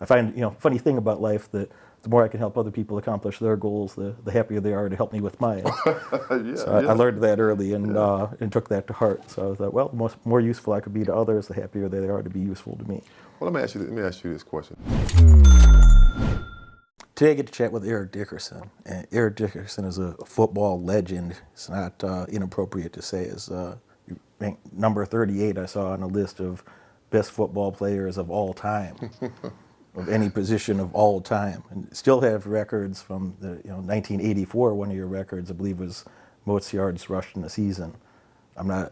I find, funny thing about life that the more I can help other people accomplish their goals, the happier they are to help me with mine. So I learned that early and took that to heart. So I thought, well, the more useful I could be to others, the happier they are to be useful to me. Well, let me ask you this question. Today I get to chat with Eric Dickerson. And Eric Dickerson is a football legend. It's not inappropriate to say is number 38 I saw on a list of best football players of all time, of any position of all time. And still have records from the 1984, one of your records I believe was most yards rushed in a season. I might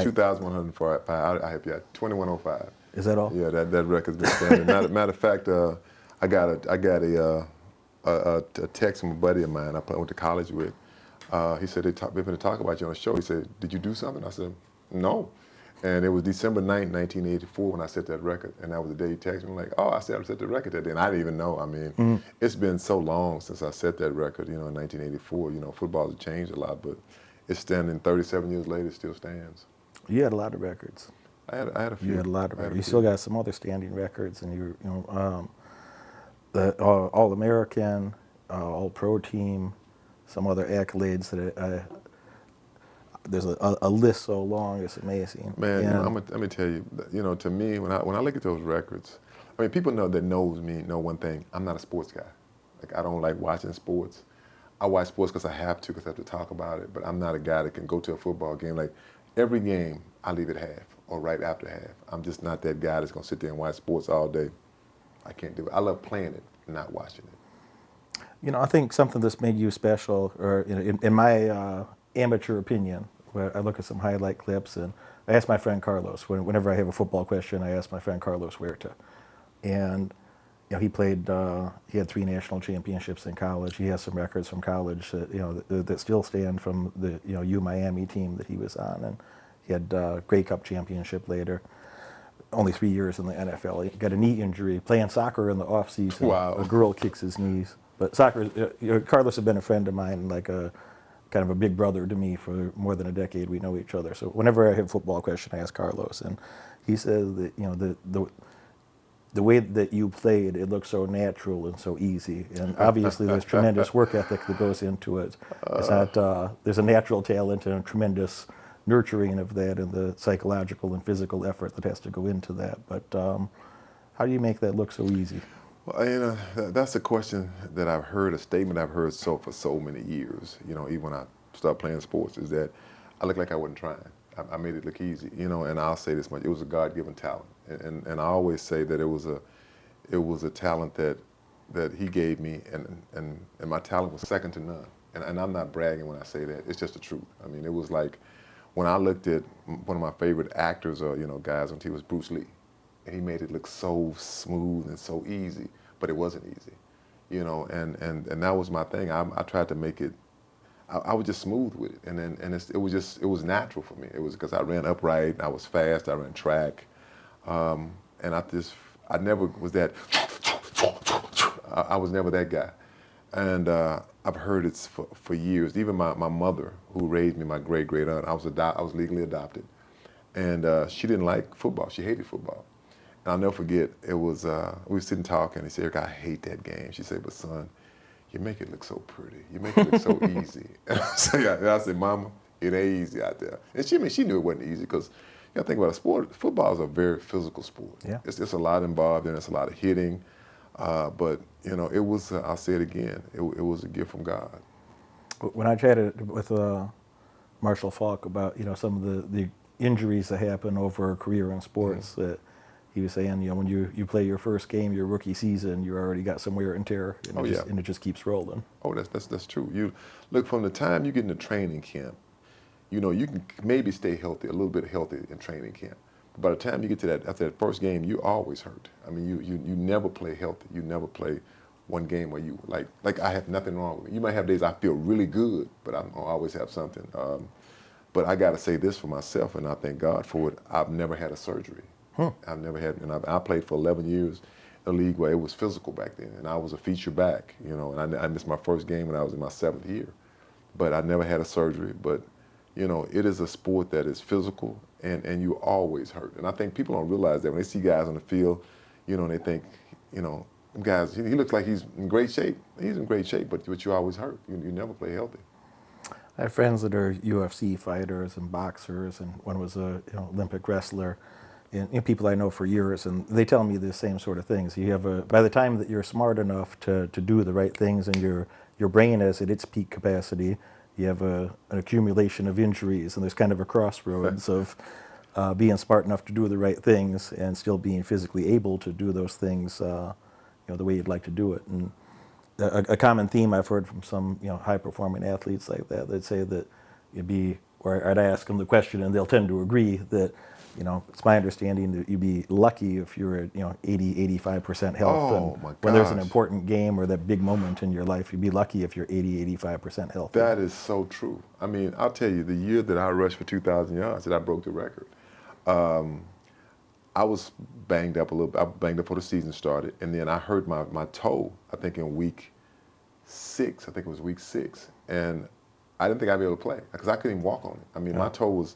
2,105. I have you at 2105. Is that all? Yeah, that record's been standing. matter of fact, I got a text from a buddy of mine I went to college with. He said they're going to talk about you on the show. He said, "Did you do something?" I said, "No." And it was December 9th, 1984 when I set that record. And that was the day he texted me like, "Oh, I set the record that day." And I didn't even know. I mean, It's been so long since I set that record, in 1984. Football has changed a lot, but it's standing 37 years later, it still stands. You had a lot of records. I had a few. You had a lot of records. You still got some other standing records, and the All-American, All-Pro team, some other accolades that there's a list so long, it's amazing. Man, let me tell you, to me, when I look at those records, I mean, people know one thing. I'm not a sports guy. Like, I don't like watching sports. I watch sports because I have to talk about it, but I'm not a guy that can go to a football game. Like, every game, I leave at half or right after half. I'm just not that guy that's going to sit there and watch sports all day. I can't do it. I love playing it, not watching it. I think something that's made you special, or in my amateur opinion, where I look at some highlight clips, and I ask my friend Carlos, whenever I have a football question, I ask my friend Carlos Huerta. And he played, he had 3 national championships in college. He has some records from college that still stand from the U Miami team that he was on, and he had Grey Cup championship later. Only 3 years in the NFL. He got a knee injury playing soccer in the off season. Wow. A girl kicks his knees. But soccer, Carlos has been a friend of mine, like a kind of a big brother to me for more than a decade. We know each other. So whenever I have a football question, I ask Carlos, and he says that the way that you played, it looks so natural and so easy. And obviously, there's tremendous work ethic that goes into it. It's not there's a natural talent and a tremendous nurturing of that, and the psychological and physical effort that has to go into that. But how do you make that look so easy? Well, that's a question that I've heard, a statement I've heard for so many years. Even when I started playing sports, is that I look like I wasn't trying. I made it look easy. And I'll say this much: it was a God-given talent, and I always say that it was a talent that He gave me, and my talent was second to none. And I'm not bragging when I say that. It's just the truth. I mean, it was like, when I looked at one of my favorite actors or guys on TV was Bruce Lee, and he made it look so smooth and so easy, but it wasn't easy, and that was my thing. I tried to make it. I was just smooth with it, and it was natural for me. It was because I ran upright, I was fast, I ran track, and I never was that. I was never that guy. And I've heard it for years. Even my mother, who raised me, my great aunt, I was legally adopted, and she didn't like football. She hated football. And I'll never forget. It was we were sitting talking, and he said, "Eric, I hate that game." She said, "But son, you make it look so pretty. You make it look so easy." And I said, "Mama, it ain't easy out there." And she knew it wasn't easy, because you got to think about a sport. Football is a very physical sport. Yeah. It's a lot involved in it. It's a lot of hitting. But it was. I'll say it again. It was a gift from God. When I chatted with Marshall Falk about some of the injuries that happen over a career in sports, that he was saying, when you play your first game, your rookie season, you already got some wear and tear, and it just keeps rolling. Oh, that's true. You look, from the time you get into training camp, you can maybe stay healthy, a little bit healthy in training camp. By the time you get to after that first game, you always hurt. I mean, you never play healthy. You never play one game where you like I have nothing wrong with me. You might have days I feel really good, but I always have something. But I got to say this for myself, and I thank God for it. I've never had a surgery. I've never had, and I played for 11 years in a league where it was physical back then, and I was a feature back, and I missed my first game when I was in my 7th year. But I never had a surgery. But it is a sport that is physical, and you always hurt. And I think people don't realize that when they see guys on the field, and they think, you know, guys, he looks like he's in great shape. He's in great shape, but you always hurt. You never play healthy. I have friends that are UFC fighters and boxers, and one was a Olympic wrestler, and people I know for years, and they tell me the same sort of things. You have by the time that you're smart enough to do the right things and your brain is at its peak capacity, you have an accumulation of injuries, and there's kind of a crossroads of being smart enough to do the right things and still being physically able to do those things, the way you'd like to do it. And a common theme I've heard from some high-performing athletes like that, they'd say that or I'd ask them the question, and they'll tend to agree that, it's my understanding that you'd be lucky if you're at 80-85% health. Oh, And my when there's an gosh. important game or that big moment in your life, you'd be lucky if you're 80-85% healthy. That is so true. I mean, I'll tell you, the year that I rushed for 2,000 yards, that I broke the record. I was banged up a little bit. I banged up before the season started, and then I hurt my toe, I think in week 6. I think it was week 6. And I didn't think I'd be able to play because I couldn't even walk on it. I mean, my toe was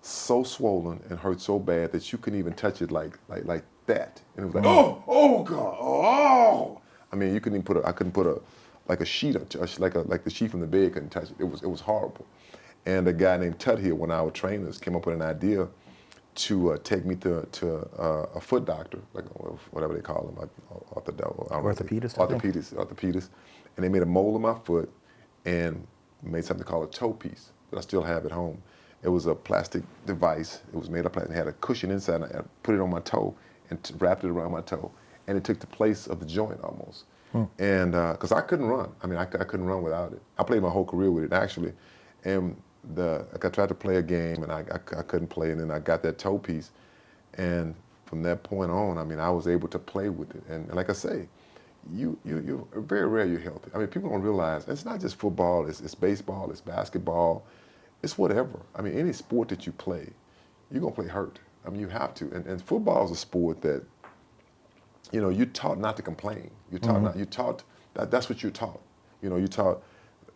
so swollen and hurt so bad that you couldn't even touch it like that. And it was like, oh God, oh. I mean, you couldn't even I couldn't put a sheet, like the sheet from the bed couldn't touch it. It was horrible. And a guy named Tut here, one of our trainers, came up with an idea to take me to a foot doctor, like whatever they call them, orthopedist, and they made a mold of my foot and made something called a toe piece that I still have at home. It was a plastic device. It was made of plastic. It had a cushion inside, and I put it on my toe and wrapped it around my toe, and it took the place of the joint almost. And because I couldn't run, I mean, I couldn't run without it. I played my whole career with it actually, and I tried to play a game and I couldn't play, and then I got that toe piece, and from that point on, I mean, I was able to play with it. And like I say, you're very rare you're healthy. I mean, people don't realize it's not just football. It's baseball. It's basketball. It's whatever. I mean, any sport that you play, you're gonna play hurt. I mean, you have to. And football is a sport that, you're taught not to complain. You're taught not. You're taught that's what you're taught. You're taught.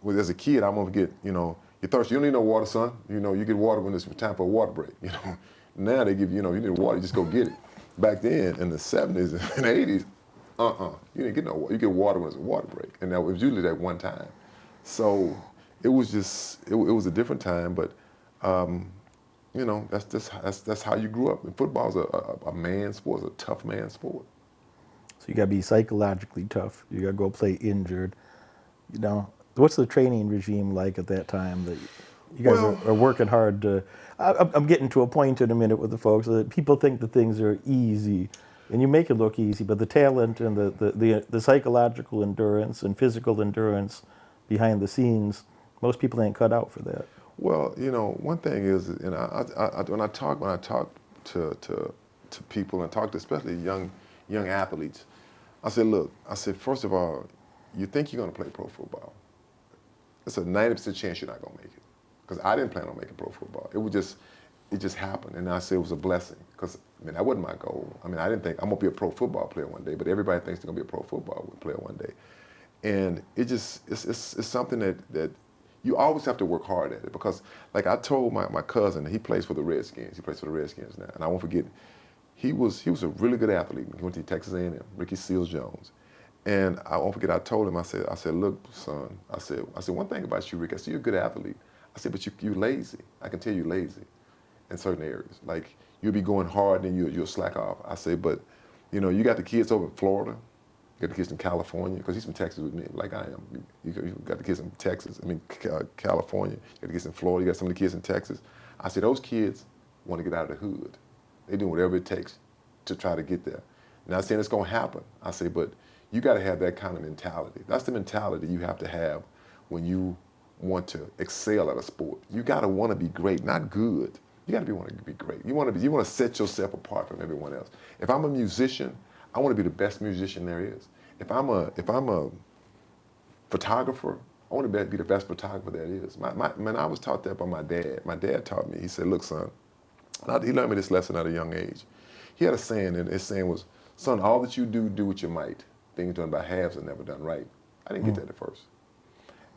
Well, as a kid, I'm gonna get, you're thirsty. You don't need no water, son. You get water when it's time for a water break. Now they give you, you need water, you just go get it. Back then, in the 70s and 80s, you didn't get no water. You get water when it's a water break, and that was usually that one time. So it was just, it was a different time, but that's how you grew up. And football's a man's sport, it's a tough man's sport. So you got to be psychologically tough. You got to go play injured. What's the training regime like at that time that you guys are working hard to? I'm getting to a point in a minute with the folks that people think that things are easy, and you make it look easy, but the talent and the psychological endurance and physical endurance behind the scenes, most people ain't cut out for that. Well, one thing is, when I talk to people and talk to especially young athletes, I said, look, first of all, you think you're going to play pro football. It's a 90% chance you're not going to make it. Because I didn't plan on making pro football. It just happened. And I said it was a blessing. Because, that wasn't my goal. I didn't think I'm going to be a pro football player one day, but everybody thinks they're going to be a pro football player one day. And it's something that you always have to work hard at it. Because, like I told my cousin, he plays for the Redskins. He plays for the Redskins now. And I won't forget, he was a really good athlete. He went to Texas A&M, Ricky Seals-Jones. And I won't forget, I told him, I said, look, son, I said, one thing about you, Rick, I see you're a good athlete. I said, but you're lazy. I can tell you're lazy in certain areas. Like, you'll be going hard and you'll slack off. I said, but, you got the kids over in Florida, you got the kids in California, because he's from Texas with me, like I am. You got the kids in California, you got the kids in Florida, you got some of the kids in Texas. I said, those kids want to get out of the hood. They're doing whatever it takes to try to get there. Not saying it's going to happen. I say, but you got to have that kind of mentality. That's the mentality you have to have when you want to excel at a sport. You got to want to be great, not good. You got to want to be great. You want to set yourself apart from everyone else. If I'm a musician, I want to be the best musician there is. If I'm a photographer, I want to be the best photographer there is. I was taught that by my dad. My dad taught me. He said, look, son, he learned me this lesson at a young age. He had a saying, and his saying was, son, all that you do with your might. Things done by halves are never done right. I didn't get that at first.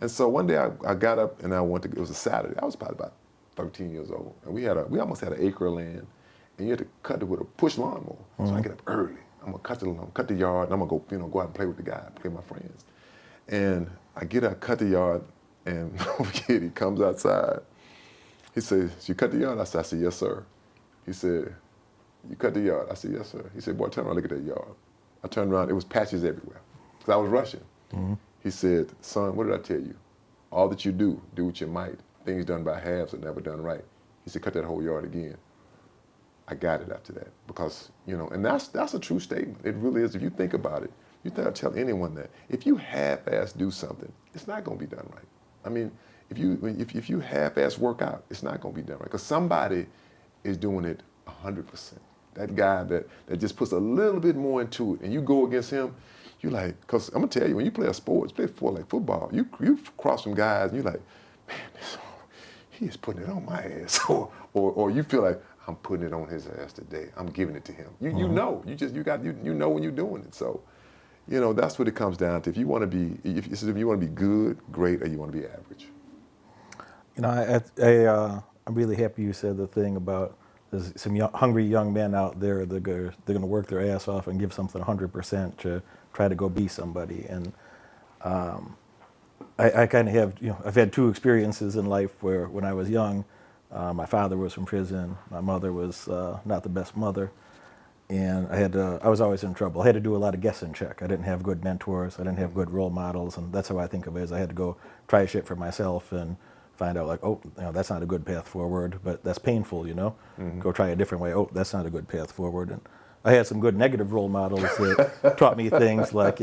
And so one day I got up and it was a Saturday. I was probably about 13 years old. And we almost had an acre of land, and you had to cut it with a push lawnmower. So I get up early. I'm gonna cut the yard, and I'm gonna go, go out and play with the guy, play with my friends. And I get out, cut the yard, and kid, he comes outside. He says, "You cut the yard?" I said, "Yes, sir." He said, "You cut the yard?" I said, "Yes, sir." He said, "Boy, turn around, look at that yard." I turned around, it was patches everywhere, because I was rushing. Mm-hmm. He said, "Son, what did I tell you? All that you do what you might. Things done by halves are never done right." He said, "Cut that whole yard again." I got it after that, because, and that's a true statement. It really is. If you think about it, you tell anyone that. If you half-ass do something, it's not gonna be done right. I mean, if you half-ass work out, it's not gonna be done right, because somebody is doing it 100%. That guy that just puts a little bit more into it, and you go against him, you like, because I'm gonna tell you, when you play a sport, like football, you cross some guys, and you're like, man, he is putting it on my ass, or you feel like, I'm putting it on his ass today. I'm giving it to him. You know, you know when you're doing it. So, that's what it comes down to. If you want to be, if you want to be good, great, or you want to be average. I'm really happy you said the thing about there's some hungry young men out there that they're going to work their ass off and give something 100% to try to go be somebody. And I kind of have, I've had two experiences in life where when I was young, my father was from prison. My mother was not the best mother. And I was always in trouble. I had to do a lot of guess and check. I didn't have good mentors. I didn't have good role models. And that's how I think of it, is I had to go try shit for myself and find out, like, oh, that's not a good path forward, but that's painful, Mm-hmm. Go try a different way. Oh, that's not a good path forward. And I had some good negative role models that taught me things like,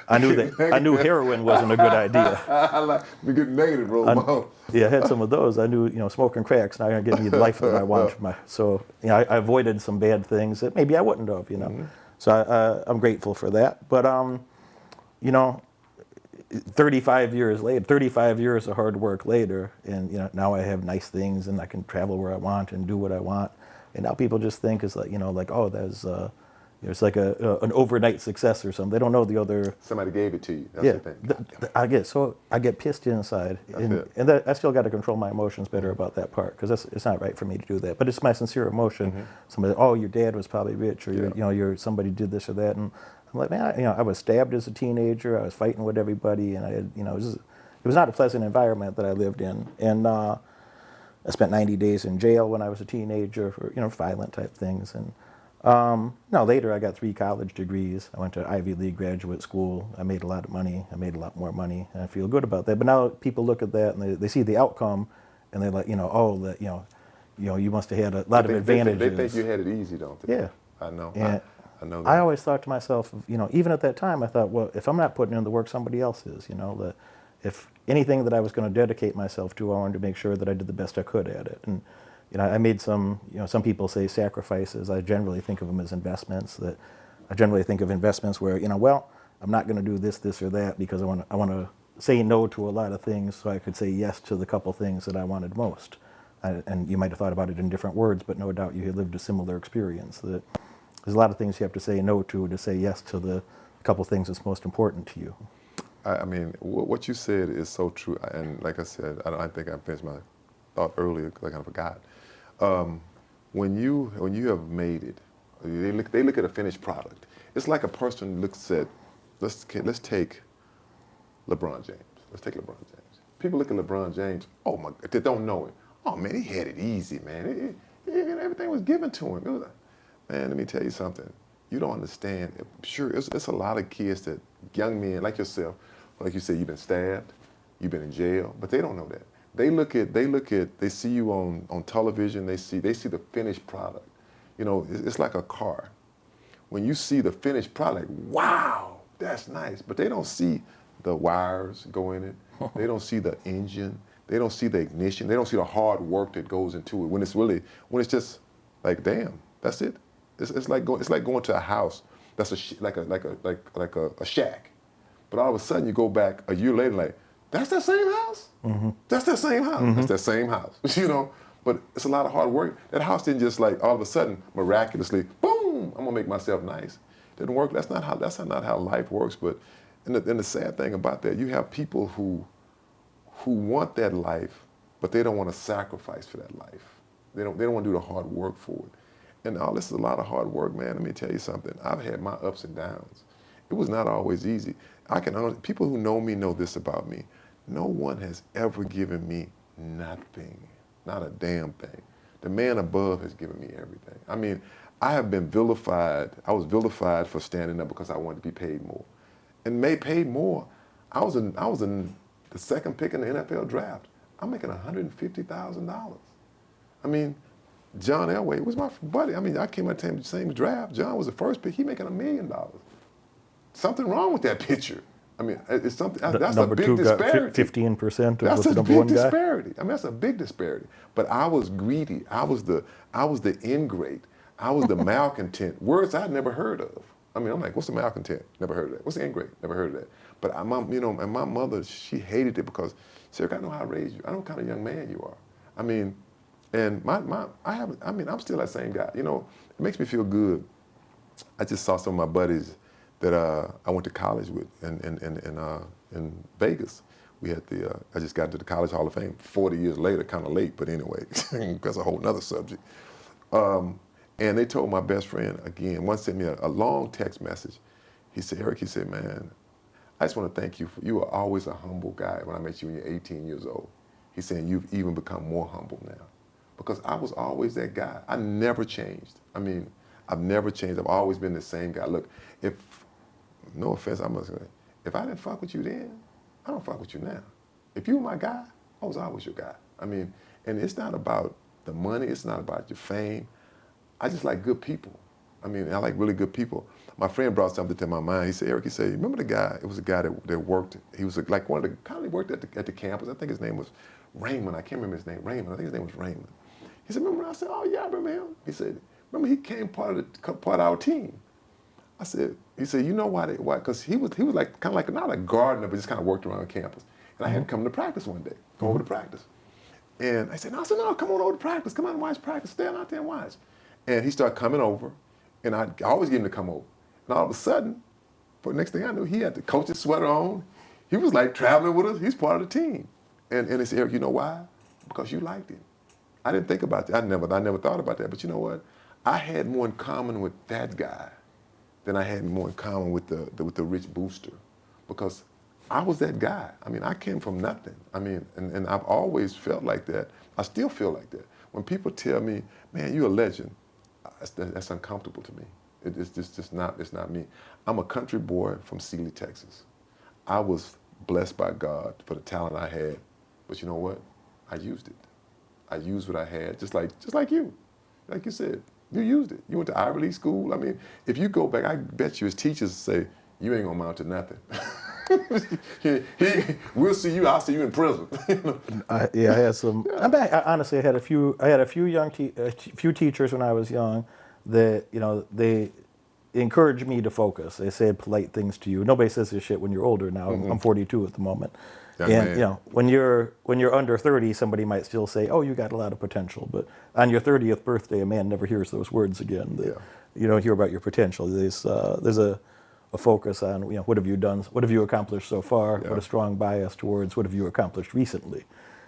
I knew heroin wasn't a good idea. I like the good negative role model. Yeah, I had some of those. I knew, smoking crack's not going to give me the life that I want. So, I avoided some bad things that maybe I wouldn't have, Mm-hmm. So I'm grateful for that. But, 35 years of hard work later, and, now I have nice things and I can travel where I want and do what I want. And now people just think it's like, oh, there's it's like an overnight success or something. They don't know the other. Somebody gave it to you. That's the thing. I get pissed inside, and I still got to control my emotions better about that part, because it's not right for me to do that. But it's my sincere emotion. Mm-hmm. Somebody, oh, your dad was probably rich, or somebody did this or that, and I'm like, man, I was stabbed as a teenager. I was fighting with everybody, and I had, it was not a pleasant environment that I lived in, and I spent 90 days in jail when I was a teenager for violent type things. And later I got 3 college degrees. I went to Ivy League graduate school. I made a lot of money. I made a lot more money, and I feel good about that. But now people look at that and they see the outcome, and they're like, you must have had a lot of advantages. They think you had it easy, don't they? Yeah. I know. And I know that. I always thought to myself, even at that time, I thought, well, if I'm not putting in the work, somebody else is. If anything that I was going to dedicate myself to, I wanted to make sure that I did the best I could at it. And I made some people say sacrifices. I generally think of them as investments. I generally think of investments where, I'm not going to do this, or that, because I want to say no to a lot of things so I could say yes to the couple things that I wanted most. And you might have thought about it in different words, but no doubt you had lived a similar experience. That there's a lot of things you have to say no to say yes to the couple things that's most important to you. I mean, what you said is so true. And like I said, I think I finished my thought earlier because I kind of forgot. When you have made it, they look at a finished product. It's like a person looks at, let's take LeBron James. Let's take LeBron James. People look at LeBron James, oh my, they don't know him. Oh man, he had it easy, man. Everything was given to him. It was like, man, let me tell you something. You don't understand. Sure, it's a lot of kids that, young men like yourself, like you said, you've been stabbed, you've been in jail, but they don't know that. They see you on television, they see the finished product. It's like a car. When you see the finished product, wow, that's nice. But they don't see the wires go in it. They don't see the engine. They don't see the ignition. They don't see the hard work that goes into it. When it's just like, damn, that's it. It's like going to a house that's like a shack. But all of a sudden you go back a year later, like, that's that same house? Mm-hmm. That's that same house. Mm-hmm. That's that same house. But it's a lot of hard work. That house didn't just like all of a sudden miraculously, boom, I'm gonna make myself nice. It didn't work. That's not how life works. But and the sad thing about that, you have people who want that life, but they don't want to sacrifice for that life. They don't want to do the hard work for it. And all this is a lot of hard work, man. Let me tell you something. I've had my ups and downs. It was not always easy. People who know me know this about me. No one has ever given me nothing, not a damn thing. The man above has given me everything. I mean, I have been vilified. I was vilified for standing up because I wanted to be paid more. And paid more. I was in the second pick in the NFL draft. I'm making $150,000. I mean, John Elway was my buddy. I mean, I came out the same draft. John was the first pick. He making $1 million. Something wrong with that picture. I mean, it's something. That's a big disparity. 15% of That's the a number big one guy. disparity. I mean, that's a big disparity. But I was greedy. I was the ingrate. I was the malcontent. Words I'd never heard of. I mean, I'm like, what's the malcontent? Never heard of that. What's the ingrate? Never heard of that. But and my mother, she hated it because, Sarah, I know how I raised you. I know what kind of young man you are. I mean, and I'm still that same guy. You know, it makes me feel good. I just saw some of my buddies that I went to college with in Vegas. We had I just got into the College Hall of Fame 40 years later, kind of late, but anyway, that's a whole nother subject. And they told my best friend, again, one sent me a long text message. He said, Eric, he said, man, I just want to thank you. You were always a humble guy when I met you when you're 18 years old. He's saying you've even become more humble now. Because I was always that guy. I never changed. I mean, I've never changed. I've always been the same guy. Look, no offense, I must say, if I didn't fuck with you then, I don't fuck with you now. If you were my guy, I was always your guy. I mean, and it's not about the money, it's not about your fame. I just like good people. I mean, I like really good people. My friend brought something to my mind. He said, Eric, he said, remember the guy, it was a guy that worked, he was like one of the, kind of worked at the campus. I think his name was Raymond. I can't remember his name, Raymond. I think his name was Raymond. He said, remember? I said, oh yeah, I remember him. He said, remember he came part of our team. He said, you know why? Because he was like kind of like not a gardener, but just kind of worked around campus. And I had him come to practice one day, go over to practice. And I said, no, come on over to practice. Come on and watch practice. Stand out there and watch. And he started coming over, and I always get him to come over. And all of a sudden, for the next thing I knew, he had the coach's sweater on. He was like traveling with us. He's part of the team. And he said, Eric, you know why? Because you liked him. I didn't think about that. I never thought about that. But you know what? I had more in common with that guy than I had more in common with the rich booster, because I was that guy. I mean, I came from nothing. I mean, and I've always felt like that. I still feel like that. When people tell me, man, you're a legend, that's uncomfortable to me. It's just not, it's not me. I'm a country boy from Sealy, Texas. I was blessed by God for the talent I had, but you know what? I used it. I used what I had, just like you. Like you said, you used it. You went to Ivy League school. I mean, if you go back, I bet you his teachers say, you ain't gonna amount to nothing. We'll see you. I'll see you in prison. I had some. Honestly, I had a few teachers when I was young that they encouraged me to focus. They said polite things to you. Nobody says this shit when you're older now. I'm 42 at the moment. And when you're under 30, somebody might still say, "Oh, you got a lot of potential." But on your 30th birthday, a man never hears those words again. You don't hear about your potential. There's a focus on what have you done, what have you accomplished so far, what a strong bias towards what have you accomplished recently,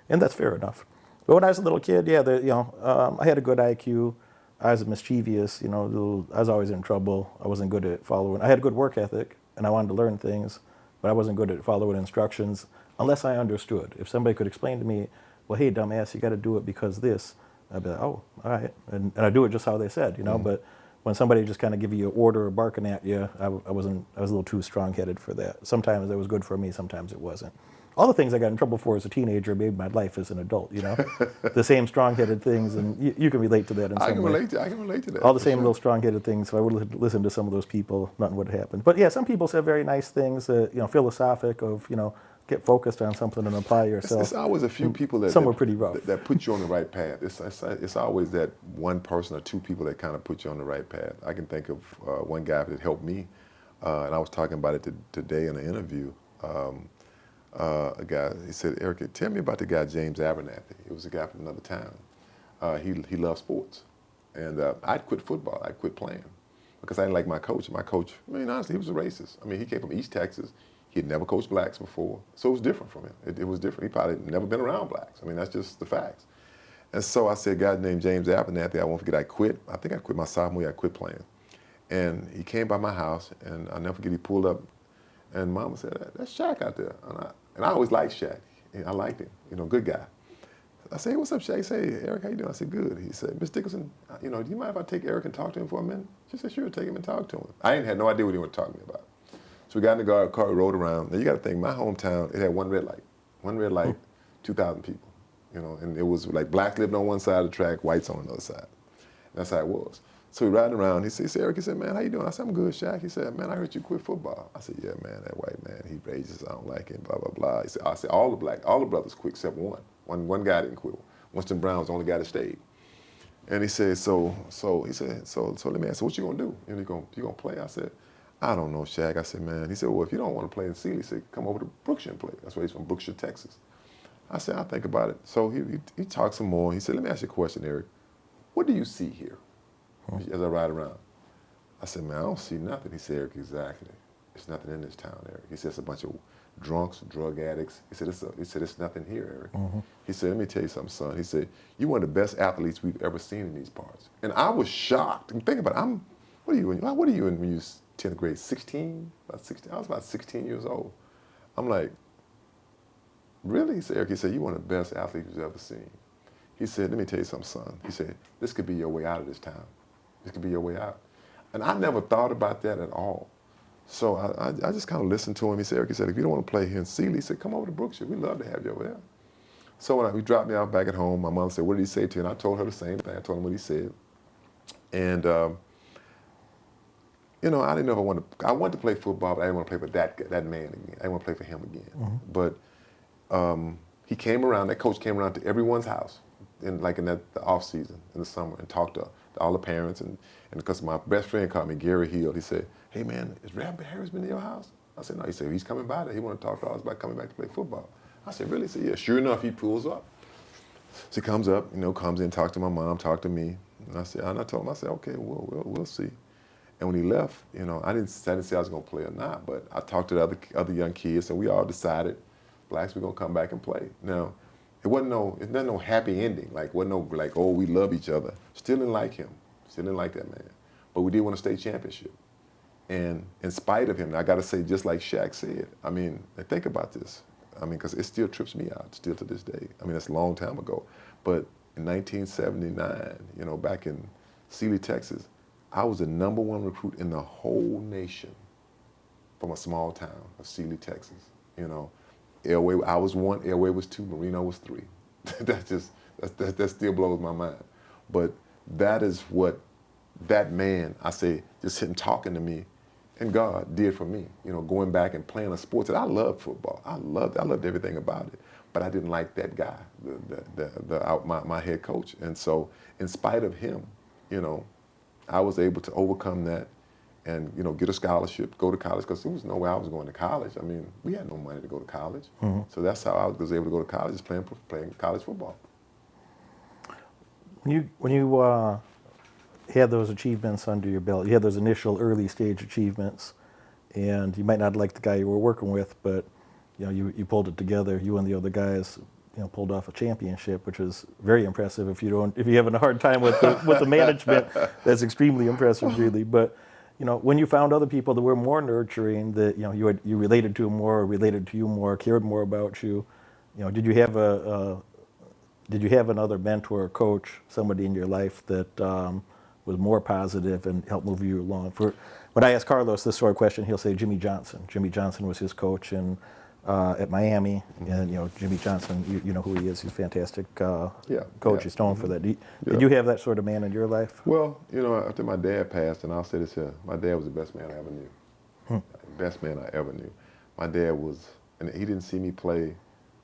and that's fair enough. But when I was a little kid, I had a good IQ. I was mischievous. I was always in trouble. I wasn't good at following. I had a good work ethic, and I wanted to learn things, but I wasn't good at following instructions unless I understood. If somebody could explain to me, well, hey, dumbass, you got to do it because this, I'd be like, oh, all right, and I do it just how they said, But when somebody just kind of give you an order or barking at you, I was a little too strong-headed for that. Sometimes it was good for me, sometimes it wasn't. All the things I got in trouble for as a teenager made my life as an adult, The same strong-headed things, and you can relate to that in some way. I can relate to that. All the same little strong-headed things. If I would have listened to some of those people, nothing would have happened. But yeah, some people said very nice things, philosophic of, get focused on something and apply yourself. It's always a few people some were pretty rough. that put you on the right path. It's always that one person or two people that kind of put you on the right path. I can think of one guy that helped me, and I was talking about it today in an interview. A guy, he said, Eric, tell me about the guy James Abernathy. He was a guy from another town. He loved sports, and I'd quit football. I'd quit playing because I didn't like my coach. My coach, honestly, he was a racist. He came from East Texas. He had never coached blacks before, so it was different from him. It was different. He probably had never been around blacks. That's just the facts. And so I said, a guy named James Abernathy, I won't forget, I think I quit my sophomore year, I quit playing. And he came by my house, and I'll never forget, he pulled up, and Mama said, that's Shaq out there. And I always liked Shaq. I liked him, good guy. I said, hey, what's up, Shaq? He said, hey, Eric, how you doing? I said, good. He said, Miss Dickerson, do you mind if I take Eric and talk to him for a minute? She said, sure, take him and talk to him. I ain't had no idea what he was talking to me about. So we got in the car, we rode around. Now you got to think, my hometown, it had one red light, 2,000 people, and it was like blacks lived on one side of the track, whites on the other side. That's how it was. So we riding around. He said, Eric, man, how you doing? I said, I'm good, Shaq. He said, man, I heard you quit football. I said, yeah, man, that white man, he rages, I don't like him, blah, blah, blah. He said, all the brothers quit except one. One guy didn't quit. Winston Brown was the only guy that stayed. And he said, so let me ask you, what you gonna do? You gonna play? I said, I don't know, Shaq. I said, man. He said, well, if you don't want to play in Sealy, he said, come over to Brookshire and play. That's why he's from Brookshire, Texas. I said, I'll think about it. So he talked some more. He said, let me ask you a question, Eric. What do you see here as I ride around? I said, man, I don't see nothing. He said, Eric, exactly. There's nothing in this town, Eric. He said, it's a bunch of drunks, drug addicts. He said, it's nothing here, Eric. He said, let me tell you something, son. He said, you're one of the best athletes we've ever seen in these parts. And I was shocked. And think about it. What are you in when you was 10th grade? 16? About 16? I was about 16 years old. I'm like, really? He said, Eric, you're one of the best athletes we've ever seen. He said, let me tell you something, son. He said, this could be your way out of this town. This could be your way out. And I never thought about that at all. So I just kind of listened to him. He said, Eric, if you don't want to play here in Sealy, he said, come over to Brookshire. We'd love to have you over there. So when he dropped me off back at home, my mom said, what did he say to you? And I told her the same thing. I told him what he said. And, I didn't know if I wanted to play football, but I didn't want to play for that man again. I didn't want to play for him again. But he came around, that coach came around to everyone's house in the off season, in the summer, and talked to all the parents. And because my best friend called me, Gary Hill, he said, hey man, is Rabbi Harris been in your house? I said, no. He said, he's coming by there. He want to talk to us about coming back to play football. I said, really? He said, yeah. Sure enough, he pulls up. So he comes up, comes in, talks to my mom, talked to me. And I told him, I said, okay, we'll see. And when he left, I didn't say I was going to play or not, but I talked to the other young kids, and we all decided, blacks, we're going to come back and play. Now, it wasn't no happy ending. Like, wasn't no, like, oh, we love each other. Still didn't like him. Still didn't like that man. But we did win a state championship. And in spite of him, I got to say, just like Shaq said, think about this. Because it still trips me out, still to this day. That's a long time ago. But in 1979, back in Sealy, Texas, I was the #1 recruit in the whole nation from a small town of Sealy, Texas. Elway, I was 1, Elway was 2, Marino was 3. that still blows my mind. But that is what that man, I say, just him talking to me, and God did for me. Going back and playing a sport that I loved football. I loved everything about it. But I didn't like that guy, my head coach. And so, in spite of him, I was able to overcome that and, get a scholarship, go to college, because there was no way I was going to college. We had no money to go to college. So that's how I was able to go to college, is playing college football. When you had those achievements under your belt, you had those initial early stage achievements, and you might not like the guy you were working with, but you pulled it together. You and the other guys pulled off a championship, which is very impressive. If you're having a hard time with the management, that's extremely impressive, really. But when you found other people that were more nurturing, that you related to more, related to you more, cared more about you, did you have another mentor or coach, somebody in your life that was more positive and helped move you along? When I ask Carlos this sort of question, he'll say Jimmy Johnson. Jimmy Johnson was his coach at Miami, and Jimmy Johnson, you know who he is. He's a fantastic coach. He's known for that. Did you have that sort of man in your life? Well, after my dad passed, and I'll say this here, my dad was the best man I ever knew. Best man I ever knew. My dad was, and he didn't see me play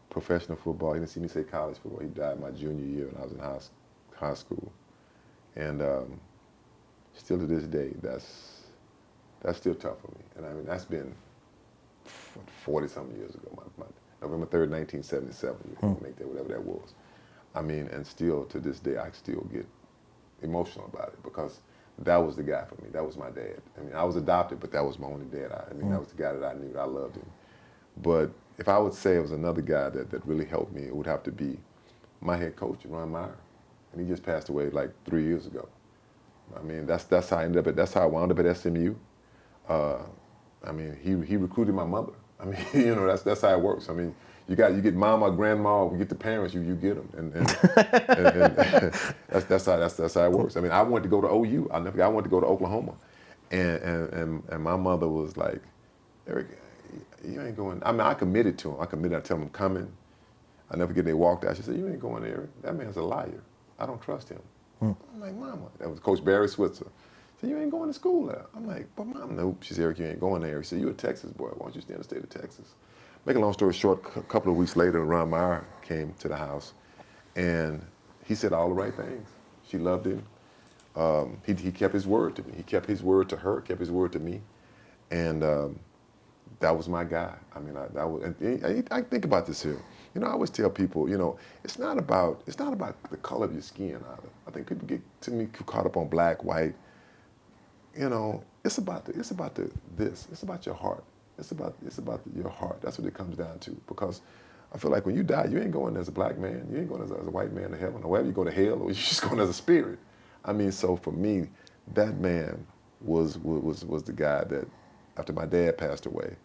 professional football. He didn't see me play college football. He died my junior year when I was in high school. And still to this day, that's still tough for me. And that's been 40-something years ago. November 3rd, 1977, you can make that, whatever that was. And still to this day, I still get emotional about it, because that was the guy for me. That was my dad. I was adopted, but that was my only dad. That was the guy that I knew. I loved him. But if I would say it was another guy that really helped me, it would have to be my head coach, Ron Meyer. and he just passed away like 3 years ago. I mean, that's how I ended up. That's how I wound up at SMU. Uh, I mean, he recruited my mother. I mean, that's how it works. I mean, you get mama, grandma, we get the parents, you get them, and that's how it works. I mean, I wanted to go to OU. I wanted to go to Oklahoma, and my mother was like, Eric, you ain't going. I mean, I committed to him. I committed. I tell him I'm coming. I never forget they walked out. She said, "You ain't going there. That man's a liar. I don't trust him." I'm like, "Mama," that was Coach Barry Switzer. She said, "You ain't going to school there." I'm like, "But Mom, no." She said, "Eric, you ain't going there." He said, "You a Texas boy. Why don't you stay in the state of Texas?" Make a long story short, a couple of weeks later, Ron Meyer came to the house, and he said all the right things. She loved him. He kept his word to me. He kept his word to her, kept his word to me, and that was my guy. I mean, I think about this here. I always tell people, it's not about the color of your skin either. I think people get to me caught up on black, white. It's about this. It's about your heart. It's about your heart. That's what it comes down to. Because I feel like when you die, you ain't going as a black man. You ain't going as a white man to heaven, or wherever you go to hell, or you're just going as a spirit. I mean, so for me, that man was the guy that, after my dad passed away,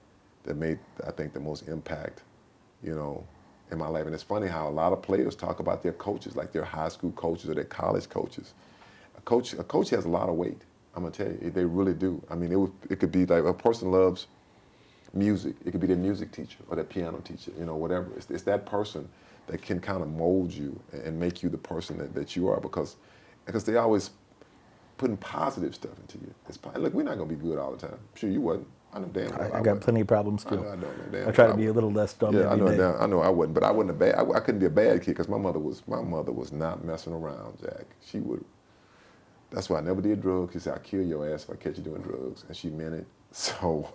that made, I think, the most impact, in my life. And it's funny how a lot of players talk about their coaches, like their high school coaches or their college coaches. A coach has a lot of weight. I'm gonna tell you, they really do. I mean, it could be like a person loves music. It could be their music teacher or their piano teacher, whatever. It's that person that can kind of mold you and make you the person that you are, because they always putting positive stuff into you. Look, we're not gonna be good all the time. Sure, you wasn't. I know damn well I got plenty of problems too. I know damn I try well to be a little less dumb Yeah, I every know. day. I know I wasn't, but I wasn't a bad. I couldn't be a bad kid because my mother was not messing around, Jack. She would. That's why I never did drugs. She said, "I'll kill your ass if I catch you doing drugs," and she meant it. So,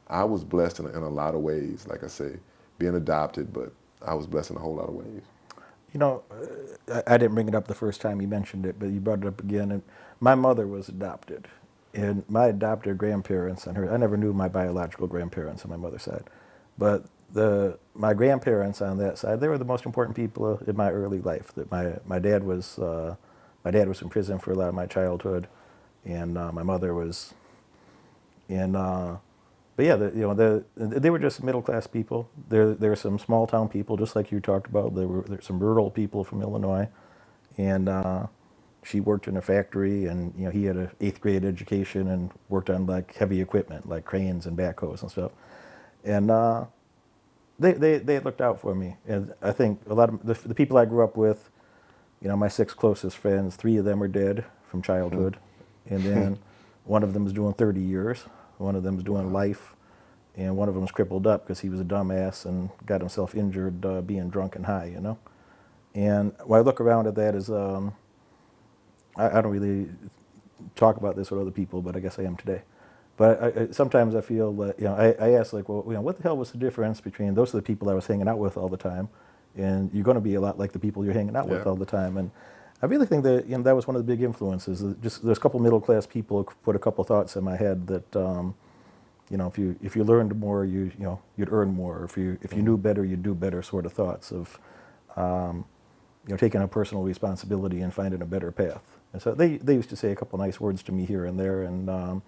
I was blessed in a lot of ways. Like I say, being adopted, but I was blessed in a whole lot of ways. I didn't bring it up the first time you mentioned it, but you brought it up again. And my mother was adopted, and my adopted grandparents and her. I never knew my biological grandparents on my mother's side, but my grandparents on that side, they were the most important people in my early life. That my dad was in prison for a lot of my childhood, and my mother was in. But yeah, they were just middle class people. There were some small town people, just like you talked about. There's some rural people from Illinois, and she worked in a factory, and he had an 8th grade education and worked on like heavy equipment, like cranes and backhoes and stuff. And they looked out for me, and I think a lot of the people I grew up with, my 6 closest friends, 3 of them are dead from childhood, and then one of them is doing 30 years. One of them is doing life, and one of them is crippled up because he was a dumbass and got himself injured being drunk and high, And when I look around at that is, I don't really talk about this with other people, but I guess I am today. But sometimes I feel that, I ask like, well, what the hell was the difference between those are the people I was hanging out with all the time, and you're going to be a lot like the people you're hanging out with all the time. And I really think that that was one of the big influences. Just there's a couple middle class people who put a couple thoughts in my head that if you learned more, you'd earn more. If you knew better, you'd do better. Sort of thoughts of taking a personal responsibility and finding a better path. And so they used to say a couple nice words to me here and there, and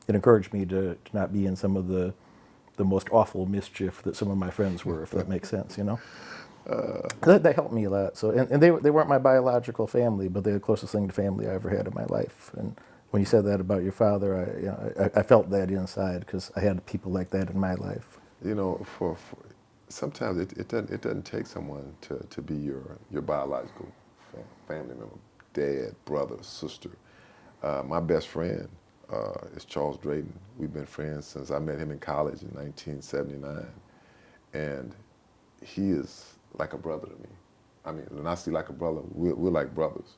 it encouraged me to not be in some of the most awful mischief that some of my friends were, if that makes sense, That helped me a lot. So, and they weren't my biological family, but they're the closest thing to family I ever had in my life. And when you said that about your father, I felt that inside because I had people like that in my life. For sometimes it doesn't take someone to be your biological family member, dad, brother, sister. My best friend is Charles Drayton. We've been friends since I met him in college in 1979, and he is like a brother to me. I mean, when I see like a brother, we're like brothers.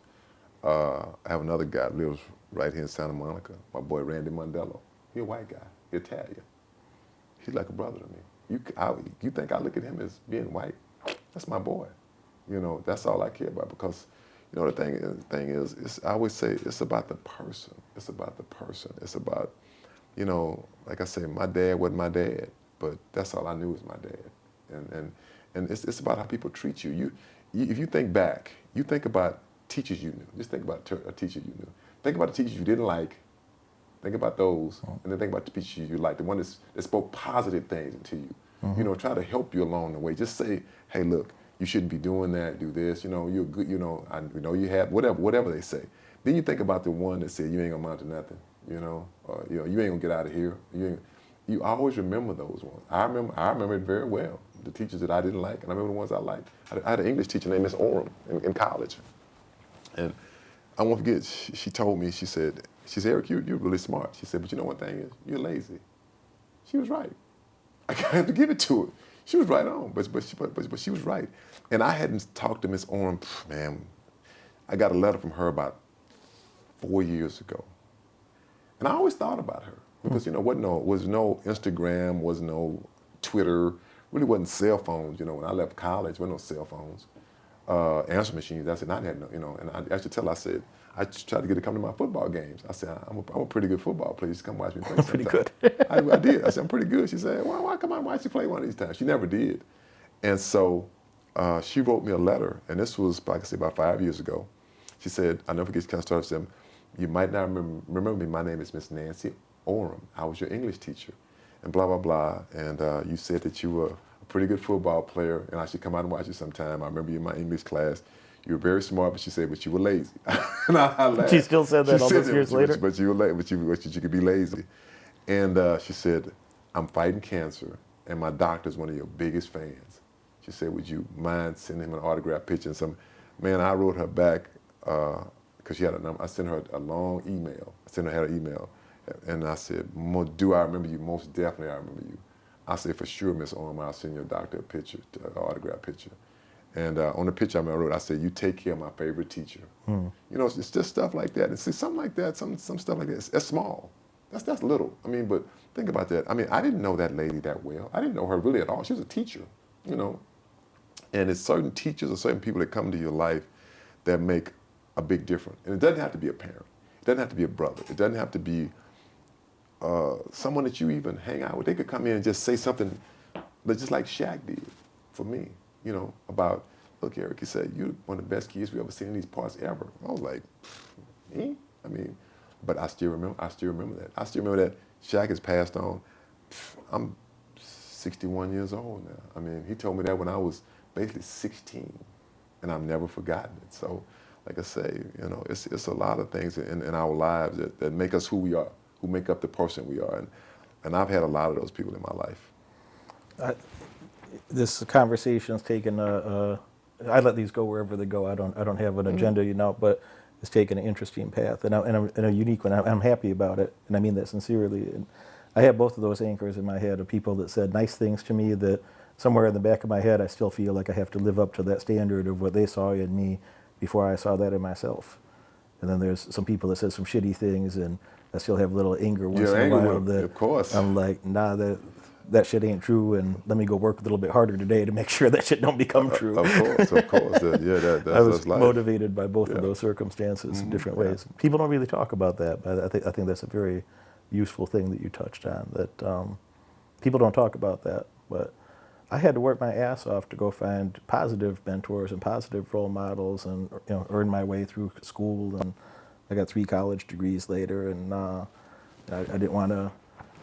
I have another guy who lives right here in Santa Monica, my boy Randy Mondello. He's a white guy, Italian. He's like a brother to me. You think I look at him as being white? That's my boy. That's all I care about, because the thing is, I always say it's about the person. It's about the person. It's about, like I say, my dad wasn't my dad, but that's all I knew was my dad. And it's about how people treat you. if you think back, you think about teachers you knew. Just think about a teacher you knew. Think about the teachers you didn't like. Think about those, and then think about the teachers you liked, the one that spoke positive things into you. You know, try to help you along the way. Just say, hey, look, you shouldn't be doing that. Do this. You know, you're good. You know, I know you have whatever they say. Then you think about the one that said you ain't gonna amount to nothing. You know, you ain't gonna get out of here. You always remember those ones. I remember it very well. The teachers that I didn't like, and I remember the ones I liked. I had an English teacher named Miss Oram in college, and I won't forget. She told me. She said, Eric, you're really smart. She said, but you know one thing is, you're lazy. She was right. I have to give it to her. She was right on, but she was right. And I hadn't talked to Miss Oram, man. I got a letter from her about 4 years ago, and I always thought about her because you know was no Instagram, was no Twitter, really wasn't cell phones. You know, when I left college, there were no cell phones, answer machines. I said, I had no, you know, and I should tell her, I said, I tried to get her to come to my football games. I said, I'm a pretty good football player. Just come watch me play sometime. Pretty good. I did. I said, I'm pretty good. She said, well, why come on, watch you play one of these times? She never did. And so she wrote me a letter, and this was, like I said, about 5 years ago. She said, I'll never forget, she kind of started saying, you might not remember me. My name is Miss Nancy Oram. I was your English teacher, and blah, blah, blah. And you said that you were a pretty good football player, and I should come out and watch you sometime. I remember you in my English class. You were very smart, but she said, but you were lazy. And I laughed. She still said that all those years later? But you were late, but you could be lazy. And she said, I'm fighting cancer, and my doctor's one of your biggest fans. She said, would you mind sending him an autographed picture? And man, I wrote her back, because she had a number. I sent her a long email. Her email. And I said, do I remember you? Most definitely I remember you. I said, for sure, Miss Oram, I'll send your doctor a picture, an autographed picture. And on the picture I wrote, I said, you take care of my favorite teacher. You know, it's just stuff like that. And see, something like that, some stuff like that, that's small. That's little. I mean, but think about that. I mean, I didn't know that lady that well. I didn't know her really at all. She was a teacher, you know. And it's certain teachers or certain people that come to your life that make a big difference. And it doesn't have to be a parent. It doesn't have to be a brother. It doesn't have to be someone that you even hang out with. They could come in and just say something, just like Shaq did for me. You know, about, look, Eric, he said, you're one of the best kids we ever seen in these parts ever. I was like, me? I mean, but I still remember that. I still remember that Shaq has passed on. I'm 61 years old now. I mean, he told me that when I was basically 16, and I've never forgotten it. So, like I say, you know, it's a lot of things in our lives that make us who we are, who make up the person we are. And I've had a lot of those people in my life. This conversation's taken I let these go wherever they go. I don't have an agenda, you know, but it's taken an interesting path and a unique one. I'm happy about it, and I mean that sincerely. And I have both of those anchors in my head of people that said nice things to me that somewhere in the back of my head I still feel like I have to live up to that standard of what they saw in me before I saw that in myself. And then there's some people that said some shitty things, and I still have a little anger once in a while. That of course. I'm like, nah, that shit ain't true, and let me go work a little bit harder today to make sure that shit don't become true. Of course. That's I was life. motivated by both of those circumstances in different ways. People don't really talk about that, but I think that's a very useful thing that you touched on, that people don't talk about that. But I had to work my ass off to go find positive mentors and positive role models, and earn my way through school, and I got 3 college degrees later, and I didn't want to.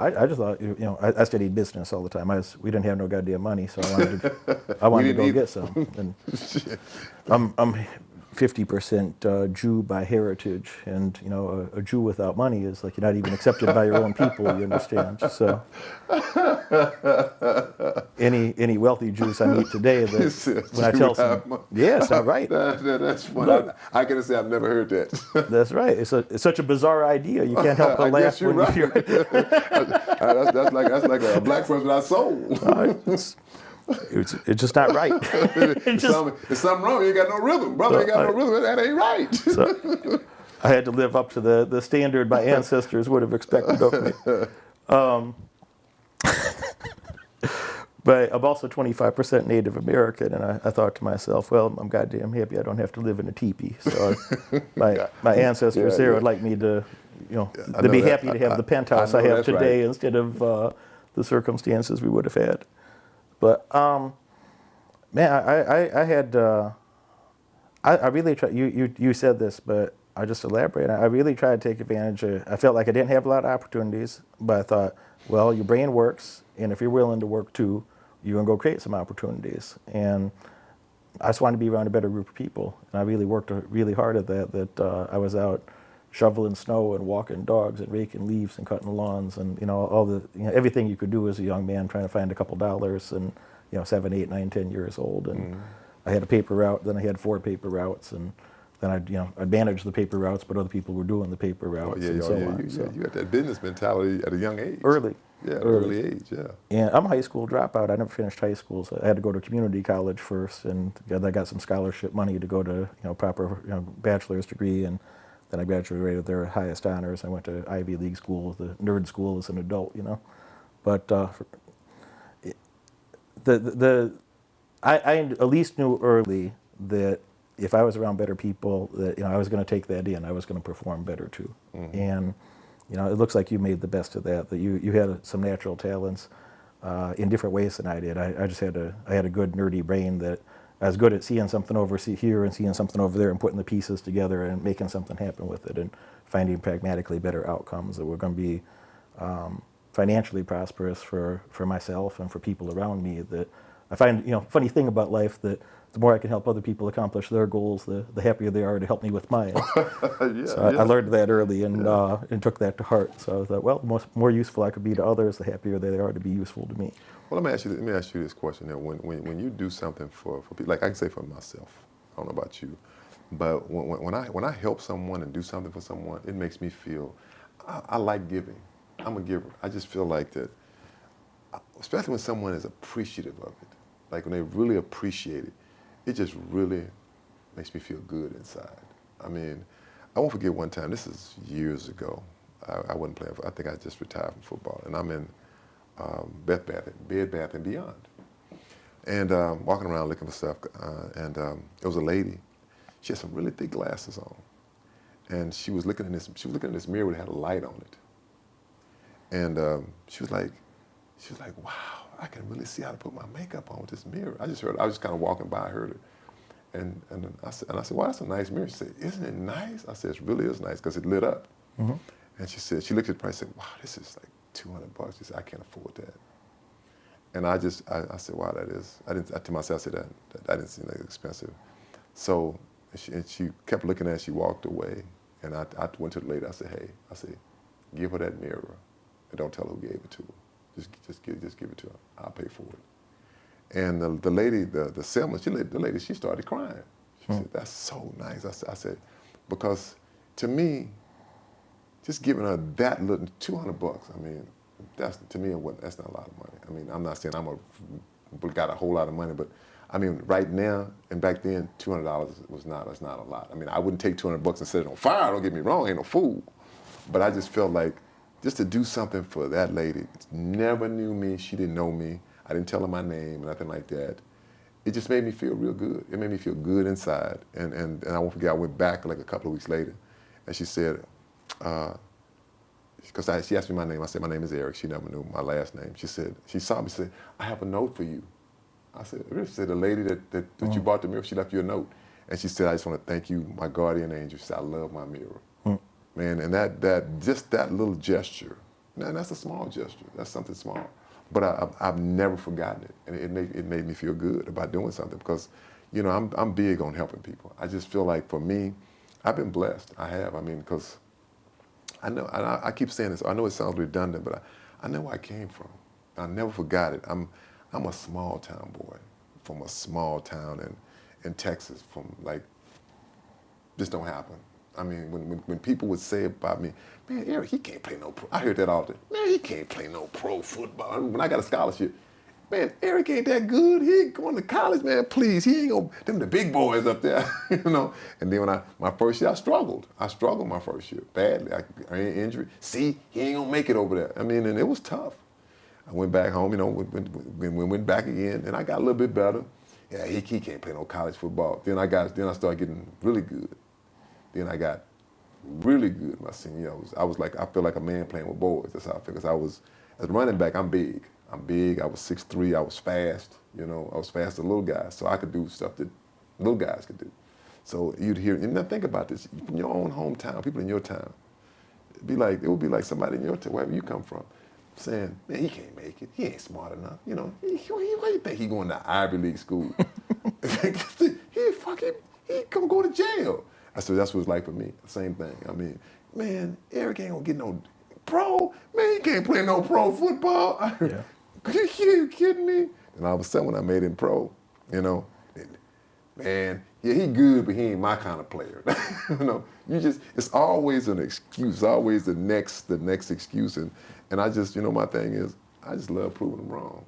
I just thought, I studied business all the time. We didn't have no goddamn money, so I wanted to go get some. And I'm 50% Jew by heritage, and a Jew without money is like you're not even accepted by your own people. You understand? So any wealthy Jews I meet today, that when I tell them, yes, I'm right. That's funny. Look, I can say I've never heard that. That's right. It's such a bizarre idea. You can't help but laugh when right. you hear it. That's like a black person without soul. It's just not right. It's something wrong. You ain't got no rhythm, brother. You ain't got no rhythm. That ain't right. So, I had to live up to the standard my ancestors would have expected of me. But I'm also 25% Native American, and I thought to myself, well, I'm goddamn happy I don't have to live in a teepee. So my ancestors there would like me to, to be happy to have the penthouse I have today instead of the circumstances we would have had. But man, I had I really try. You said this, but I just elaborate. I really tried to take advantage of. I felt like I didn't have a lot of opportunities, but I thought, well, your brain works, and if you're willing to work too, you're gonna go create some opportunities. And I just wanted to be around a better group of people, and I really worked really hard at that. I was out shoveling snow and walking dogs and raking leaves and cutting lawns and all the everything you could do as a young man trying to find a couple dollars and 7, 8, 9, 10 years old. And I had a paper route, then I had 4 paper routes, and then I'd manage the paper routes, but other people were doing the paper routes and so on. You got that business mentality at a young age. Early. Yeah, at an early age, yeah. And I'm a high school dropout. I never finished high school, so I had to go to community college first, and I got some scholarship money to go to proper bachelor's degree, and then I graduated there at highest honors. I went to Ivy League school, the nerd school as an adult, But I at least knew early that if I was around better people, that I was going to take that in. I was going to perform better too. And it looks like you made the best of that. That you had some natural talents in different ways than I did. I just had a good nerdy brain that I was good at seeing something over here and seeing something over there and putting the pieces together and making something happen with it and finding pragmatically better outcomes that were going to be financially prosperous for myself and for people around me. That I find funny thing about life that the more I can help other people accomplish their goals, the happier they are to help me with mine. I learned that early and took that to heart. So I thought, well, the more useful I could be to others, the happier they are to be useful to me. Well, let me ask you this question. When you do something for people, like I can say for myself, I don't know about you, but when I help someone and do something for someone, it makes me feel, I like giving. I'm a giver. I just feel like that, especially when someone is appreciative of it, like when they really appreciate it, it just really makes me feel good inside. I mean, I won't forget one time, this is years ago, I wasn't playing, I think I just retired from football, and I'm in Bed Bath and Beyond. And walking around looking for stuff, and it was a lady, she had some really thick glasses on, and she was looking in this mirror that had a light on it. And she was like, wow, I can really see how to put my makeup on with this mirror. I was kind of walking by, I heard it. And I said, wow, that's a nice mirror. She said, isn't it nice? I said, it really is nice because it lit up. And she looked at the price and said, wow, this is like $200. She said, I can't afford that. And I said, wow, that is, to myself, I said, that didn't seem that expensive. So, and she kept looking at it, she walked away. And I went to the lady, I said, give her that mirror and don't tell her who gave it to her. Just give it to her. I'll pay for it. And the lady, the salesman, she started crying. She said, that's so nice. I said, because to me, just giving her that little, $200, I mean, to me, that's not a lot of money. I mean, I'm not saying got a whole lot of money, but I mean, right now and back then, $200 that's not a lot. I mean, I wouldn't take $200 and set it on fire, don't get me wrong, ain't no fool. But I just felt like, just to do something for that lady, never knew me, she didn't know me, I didn't tell her my name, nothing like that. It just made me feel real good. It made me feel good inside. And I won't forget, I went back like a couple of weeks later, and she said, because she asked me my name, I said, my name is Eric, she never knew my last name. She saw me, said, I have a note for you. I said, really? She said, the lady that you bought the mirror, she left you a note. And she said, I just want to thank you, my guardian angel. She said, I love my mirror. Man, and just that little gesture, man, that's a small gesture. That's something small. But I've never forgotten it. And it made me feel good about doing something because, I'm big on helping people. I just feel like for me, I've been blessed. I have. I mean, because I know, and I keep saying this, I know it sounds redundant, but I know where I came from. I never forgot it. I'm a small town boy from a small town in Texas this don't happen. I mean, when people would say about me, man, Eric, he can't play no pro. I heard that all the time. Man, he can't play no pro football. When I got a scholarship, man, Eric ain't that good. He ain't going to college, man. Please, he ain't gonna. Them the big boys up there, And then when my first year, I struggled. My first year badly. I had injury. See, he ain't gonna make it over there. I mean, and it was tough. I went back home, went back again, and I got a little bit better. Yeah, he can't play no college football. Then I started getting really good. Then I got really good my senior year. I feel like a man playing with boys. That's how I feel. Because as a running back, I'm big. I was 6'3", I was fast. I was fast as a little guy. So I could do stuff that little guys could do. So you'd hear, and now think about this, from your own hometown, people in your town, it would be like somebody in your town, wherever you come from, saying, man, he can't make it. He ain't smart enough. You know, why you think he going to Ivy League school? he gonna go to jail. I said, that's what it's like for me. Same thing. I mean, man, Eric ain't gonna get no pro. Man, he can't play no pro football. Yeah. You kidding me? And all of a sudden, when I made him pro, you know, man, yeah, he good, but he ain't my kind of player. You know, it's always an excuse, always the next excuse. And I just, my thing is, I just love proving them wrong.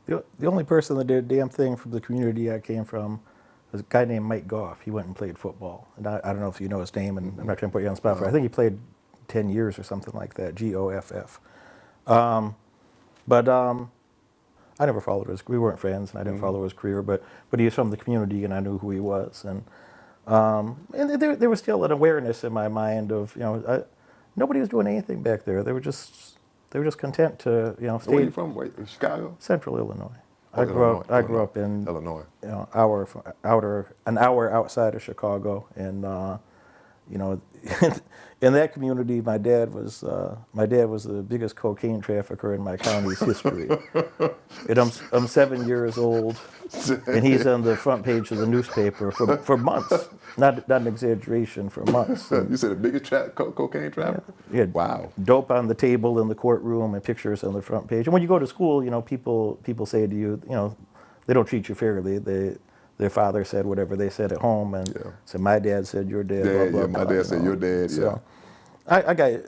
The only person that did a damn thing from the community I came from was a guy named Mike Goff. He went and played football. And I don't know if you know his name, and I'm not trying to put you on the spot, but I think he played 10 years or something like that, Goff. But I never followed we weren't friends, and I didn't follow his career, but he was from the community, and I knew who he was. And there was still an awareness in my mind of, nobody was doing anything back there. They were just content to, stay. Where are you from? Wait, Chicago? Central Illinois. Oh, I grew up in Illinois. an hour outside of Chicago, and in that community, my dad was the biggest cocaine trafficker in my county's history. And I'm 7 years old, and he's on the front page of the newspaper for months. Not an exaggeration, for months. You said the biggest cocaine trafficker? Yeah. Wow. Dope on the table in the courtroom and pictures on the front page. And when you go to school, people say to you, they don't treat you fairly. Their father said whatever they said at home, and so my dad said your dad. Blah, blah, my blah, dad said your dad. So I got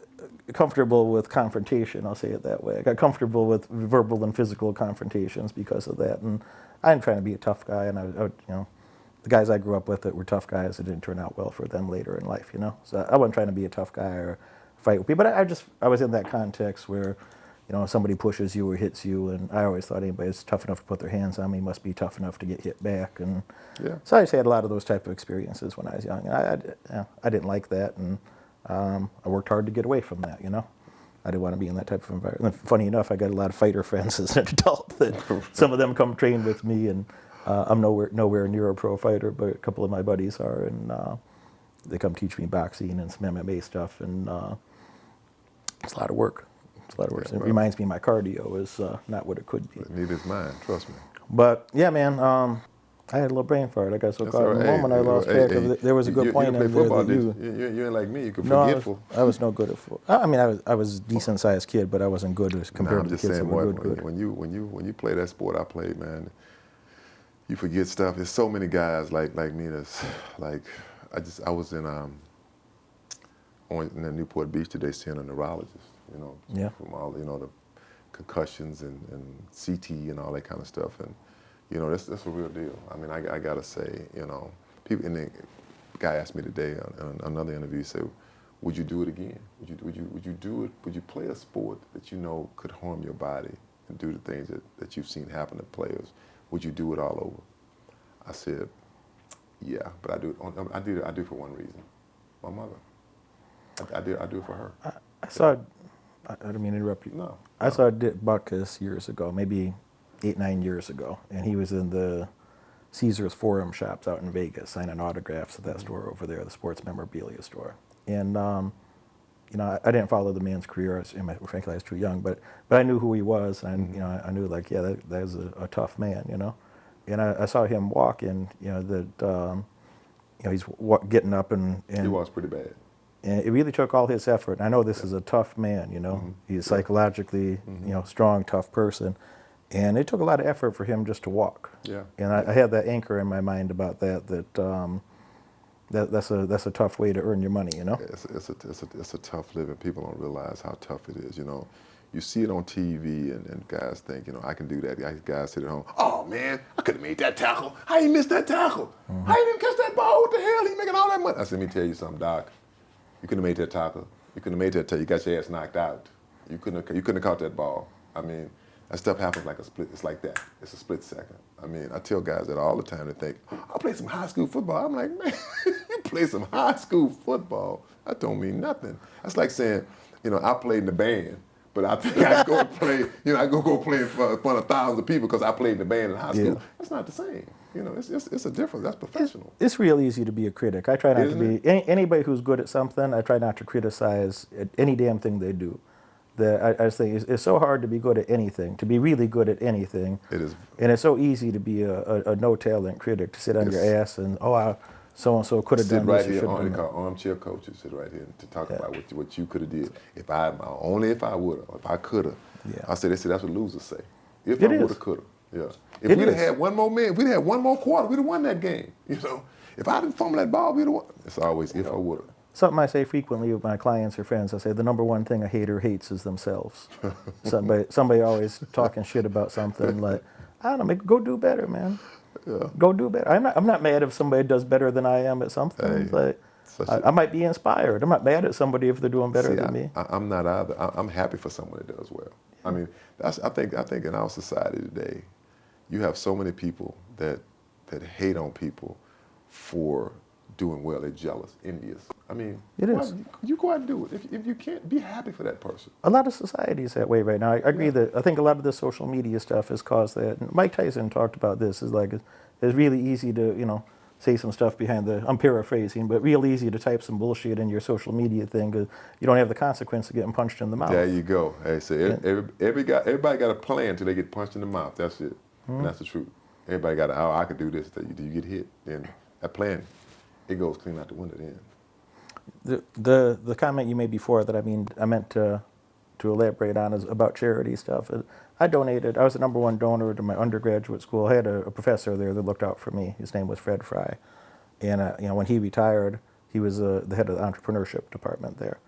comfortable with confrontation. I'll say it that way. I got comfortable with verbal and physical confrontations because of that, and I'm trying to be a tough guy. And the guys I grew up with that were tough guys, it didn't turn out well for them later in life. So I wasn't trying to be a tough guy or fight with people. But I was in that context where, somebody pushes you or hits you, and I always thought anybody that's tough enough to put their hands on me must be tough enough to get hit back. And so I just had a lot of those type of experiences when I was young. And I didn't like that, and I worked hard to get away from that. I didn't want to be in that type of environment. And funny enough, I got a lot of fighter friends as an adult that some of them come train with me, and I'm nowhere near a pro fighter, but a couple of my buddies are, and they come teach me boxing and some MMA stuff, and it's a lot of work. It reminds me my cardio is not what it could be. Neither is mine, trust me. But yeah, man, I had a little brain fart. I got so caught in the moment I lost track of it. There was a good point in there that you ain't like me. You could forgetful. I was no good at football. I mean, I was a decent sized kid, but I wasn't good compared to the kids that were good. When you play that sport I played, man, you forget stuff. There's so many guys like me that's like, I was in the Newport Beach today seeing a neurologist. From all the concussions and CT and all that kind of stuff, and that's a real deal. I mean, I gotta say, people. And the guy asked me today on another interview, he said, "Would you do it again? Would you do it? Would you play a sport that could harm your body and do the things that you've seen happen to players? Would you do it all over?" I said, "Yeah, but I do it for one reason, my mother. I do it for her." I saw. I don't mean to interrupt you. No. I saw Dick Butkus years ago, maybe 8-9 years ago, and he was in the Caesars Forum shops out in Vegas, signing autographs at that store over there, the sports memorabilia store. And I didn't follow the man's career. Frankly, I was too young, but I knew who he was, and I knew that was a tough man, And I saw him walk, and he's getting up and he was pretty bad. And it really took all his effort. And I know this is a tough man, He's psychologically, strong, tough person. And it took a lot of effort for him just to walk. Yeah. And I had that anchor in my mind about that's a tough way to earn your money, It's a tough living. People don't realize how tough it is, You see it on TV, and guys think, I can do that. Guys sit at home, "Oh, man, I could have made that tackle. How you missed that tackle? How you didn't catch that ball? What the hell? He making all that money." I said, "Let me tell you something, Doc. You couldn't have made that tackle. You couldn't have made that tackle. You got your ass knocked out. You couldn't have caught that ball. I mean, that stuff happens like a split. It's like that. It's a split second. I mean, I tell guys that all the time. They think, "I play some high school football." I'm like, "Man, you play some high school football? That don't mean nothing." That's like saying, I played in the band, But I think I go play, I go play in front of thousands of people because I played in the band in high school. Yeah. That's not the same. It's a difference. That's professional. It's real easy to be a critic. I try not Isn't to be anybody who's good at something. I try not to criticize any damn thing they do. I just think it's so hard to be good at anything, to be really good at anything. It is. And it's so easy to be a no talent critic, to sit on your ass and so and so could have Sit done right this. here, Or they should call armchair coaches. Sit right here to talk about what you could have did. Only if I would have, if I could have. Yeah. I said, that's what losers say. If It I is. would have, could have. Yeah. If It we'd have is. had one more man, if we'd had one more quarter, we'd have won that game. If I didn't fumble that ball, we'd have won. It's always if I would have. Something I say frequently with my clients or friends, I say the number one thing a hater hates is themselves. somebody always talking shit about something, like, I don't know, go do better, man. Yeah. Go do better. I'm not mad if somebody does better than I am at something. Hey, I might be inspired. I'm not mad at somebody if they're doing better than me. I'm not either. I'm happy for someone that does well. I mean, I think in our society today, you have so many people that hate on people for doing well. They're jealous, envious. I mean, It is. You go out and do it. If you can't, be happy for that person. A lot of society is that way right now. I agree that I think a lot of this social media stuff has caused that. And Mike Tyson talked about this. It's really easy to say some stuff behind I'm paraphrasing, but real easy to type some bullshit in your social media thing because you don't have the consequence of getting punched in the mouth. There you go. Hey, so everybody got a plan until they get punched in the mouth. That's it. And that's the truth. Everybody got I could do this. Do you get hit? Then that plan, it goes clean out the window then. The comment you made before that I meant to elaborate on is about charity stuff. I was the number one donor to my undergraduate school. I had a professor there that looked out for me. His name was Fred Fry. And when he retired, he was the head of the entrepreneurship department there.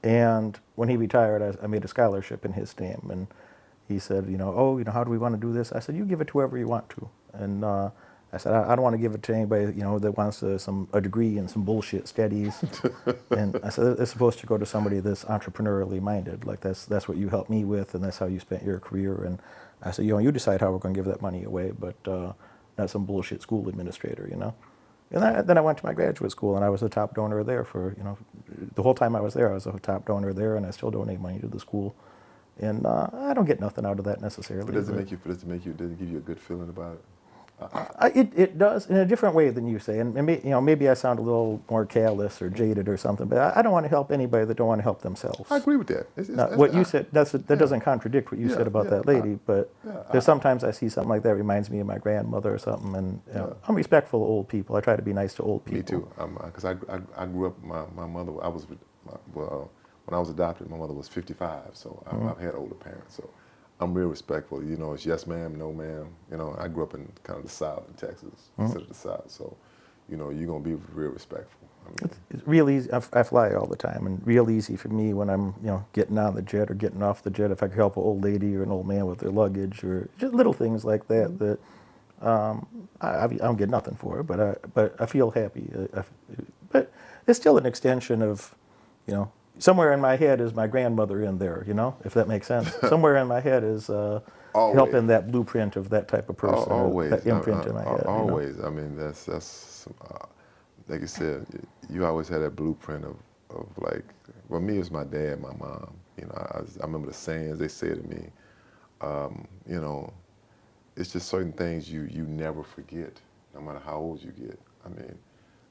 And when he retired, I made a scholarship in his name. And he said, how do we want to do this? I said, you give it to whoever you want to. And I said, I don't want to give it to anybody, that wants a degree in some bullshit studies. And I said, it's supposed to go to somebody that's entrepreneurially minded. Like that's what you helped me with, and that's how you spent your career. And I said, you decide how we're going to give that money away, but not some bullshit school administrator, And then I went to my graduate school, and I was a top donor there for, the whole time I was there, I was a top donor there, and I still donate money to the school. And I don't get nothing out of that necessarily. But does it give you a good feeling about it? It does in a different way than you say, and maybe I sound a little more callous or jaded or something, but I don't want to help anybody that don't want to help themselves. I agree with that. What you said that doesn't contradict what you said about that lady, but there's sometimes I see something like that reminds me of my grandmother or something, and I'm respectful of old people. I try to be nice to old people. Me too, because I grew up. My mother. When I was adopted, my mother was 55, so I've had older parents, so. I'm real respectful. It's yes ma'am, no ma'am. I grew up in kind of the South in Texas, instead of the South. So, you're going to be real respectful. It's real easy. I fly all the time, and real easy for me when I'm, getting on the jet or getting off the jet. If I could help an old lady or an old man with their luggage or just little things like that, I don't get nothing for it, but I feel happy. But it's still an extension of, somewhere in my head is my grandmother in there, if that makes sense. Somewhere in my head is helping that blueprint of that type of person. Always. That imprint in my head. Always. I mean, that's like you said, you always had that blueprint of like, well, me, it was my dad, my mom. I remember the sayings they said to me. It's just certain things you never forget, no matter how old you get. I mean,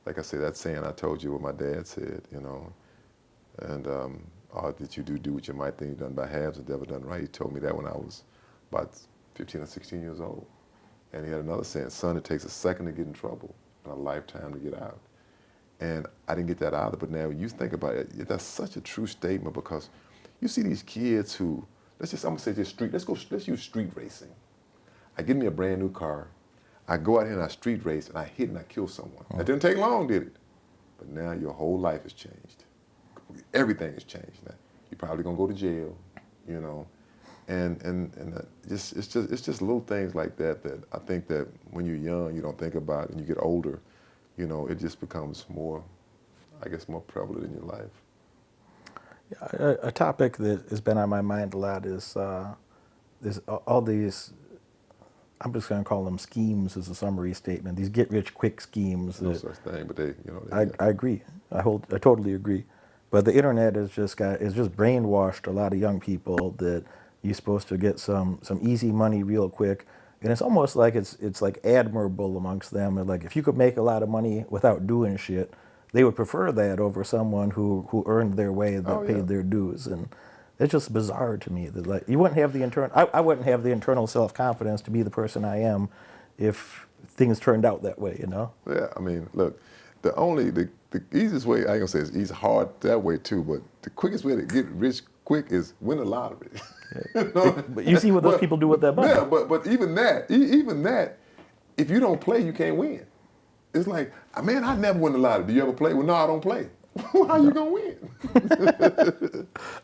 like I said, that saying I told you what my dad said, and all that you do what you might think you've done by halves and never done right. He told me that when I was about 15 or 16 years old. And he had another saying, son, it takes a second to get in trouble and a lifetime to get out. And I didn't get that either, but now you think about it, that's such a true statement because you see these kids who, I'm gonna say just let's use street racing. I get me a brand new car, I go out here and I street race and I hit and I kill someone. That didn't take long, did it? But now your whole life has changed. Everything has changed now. You're probably gonna go to jail, and it's just little things like that I think that when you're young you don't think about, and you get older, it just becomes more, I guess, more prevalent in your life. Yeah, a topic that has been on my mind a lot is all these. I'm just going to call them schemes as a summary statement. These get-rich-quick schemes. No such thing, but they. I agree. I totally agree. But the internet is just brainwashed a lot of young people that you're supposed to get some easy money real quick, and it's almost like it's like admirable amongst them. And like if you could make a lot of money without doing shit, they would prefer that over someone who earned their way, that Oh yeah. paid their dues. And it's just bizarre to me that like you wouldn't have the I wouldn't have the internal self confidence to be the person I am if things turned out that way. You know. Yeah, I mean, look, the easiest way, I ain't gonna say it's easy, hard that way too, but the quickest way to get rich quick is win the lottery. You know? But you see what those people do with that money. Yeah, but even that, if you don't play, you can't win. It's like, man, I never win the lottery. Do you ever play? Well, no, I don't play. How you gonna win?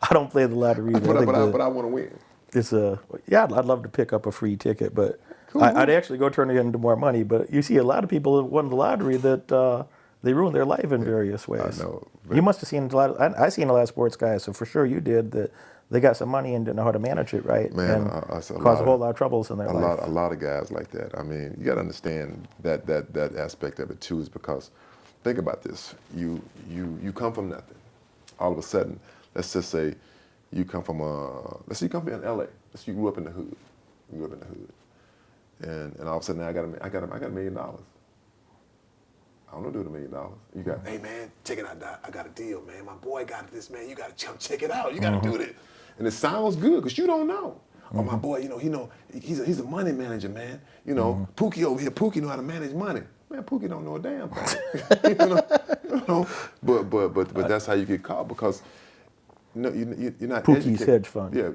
I don't play the lottery either. But I want to win. It's I'd love to pick up a free ticket, but Cool. I'd actually go turn it into more money. But you see a lot of people that won the lottery that they ruin their life in various ways. I know. You must have seen a lot. I seen a lot of sports guys, so for sure you did that. They got some money and didn't know how to manage it right, Man, and I saw caused a whole lot of troubles in their a life. a lot of guys like that. I mean, you got to understand that aspect of it too, is because think about this. You come from nothing. All of a sudden, let's just say you come from let's say you come from LA. Let's say you grew up in the hood. You grew up in the hood. And all of a sudden now I got $1 million. I don't know what to do with $1 million. You got, hey man, check it out, Doc. I got a deal, man. My boy got this, man. You gotta check it out. You gotta do it. And it sounds good because you don't know. Oh, my boy, he's a money manager, man. Pookie over here, Pookie know how to manage money. Man, Pookie don't know a damn thing. But that's how you get caught, because you're not Pookie's educated. hedge fund. Yeah.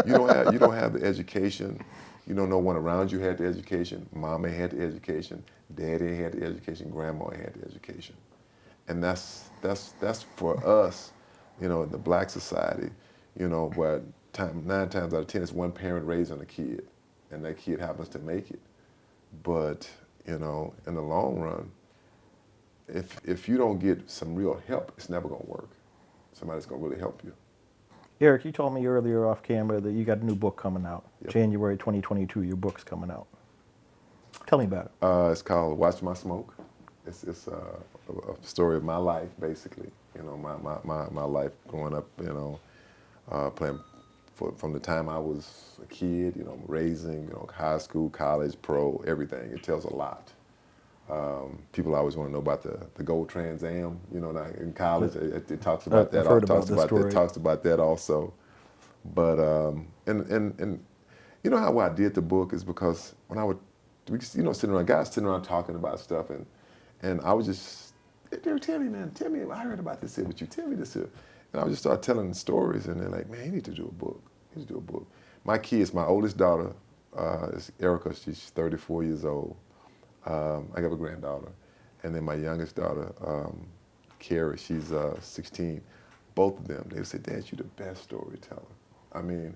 You don't have the education. No one around you had the education. Mama had the education. Daddy had the education. Grandma had the education. And that's for us, in the black society, where 9 times out of 10 it's one parent raising a kid, and that kid happens to make it. But in the long run, if you don't get some real help, it's never gonna work. Somebody's gonna really help you. Eric, you told me earlier off camera that you got a new book coming out. Yep. January 2022, your book's coming out. Tell me about it. It's called Watch My Smoke. It's a story of my life, basically. My life growing up, playing from the time I was a kid, raising, high school, college, pro, everything. It tells a lot. People always want to know about the Gold Trans Am. In college, it talks about that. I've heard about this story. It talks about that also. But and how I did the book is because when I would, guys sitting around talking about stuff, and I was just, hey, Derek, tell me, I heard about this here, but you tell me this here. And I would just start telling stories, and they're like, man, you need to do a book. You need to do a book. My kids, my oldest daughter is Erica. She's 34 years old. I got a granddaughter. And then my youngest daughter, Carrie, she's 16. Both of them, they would say, Dad, you're the best storyteller. I mean,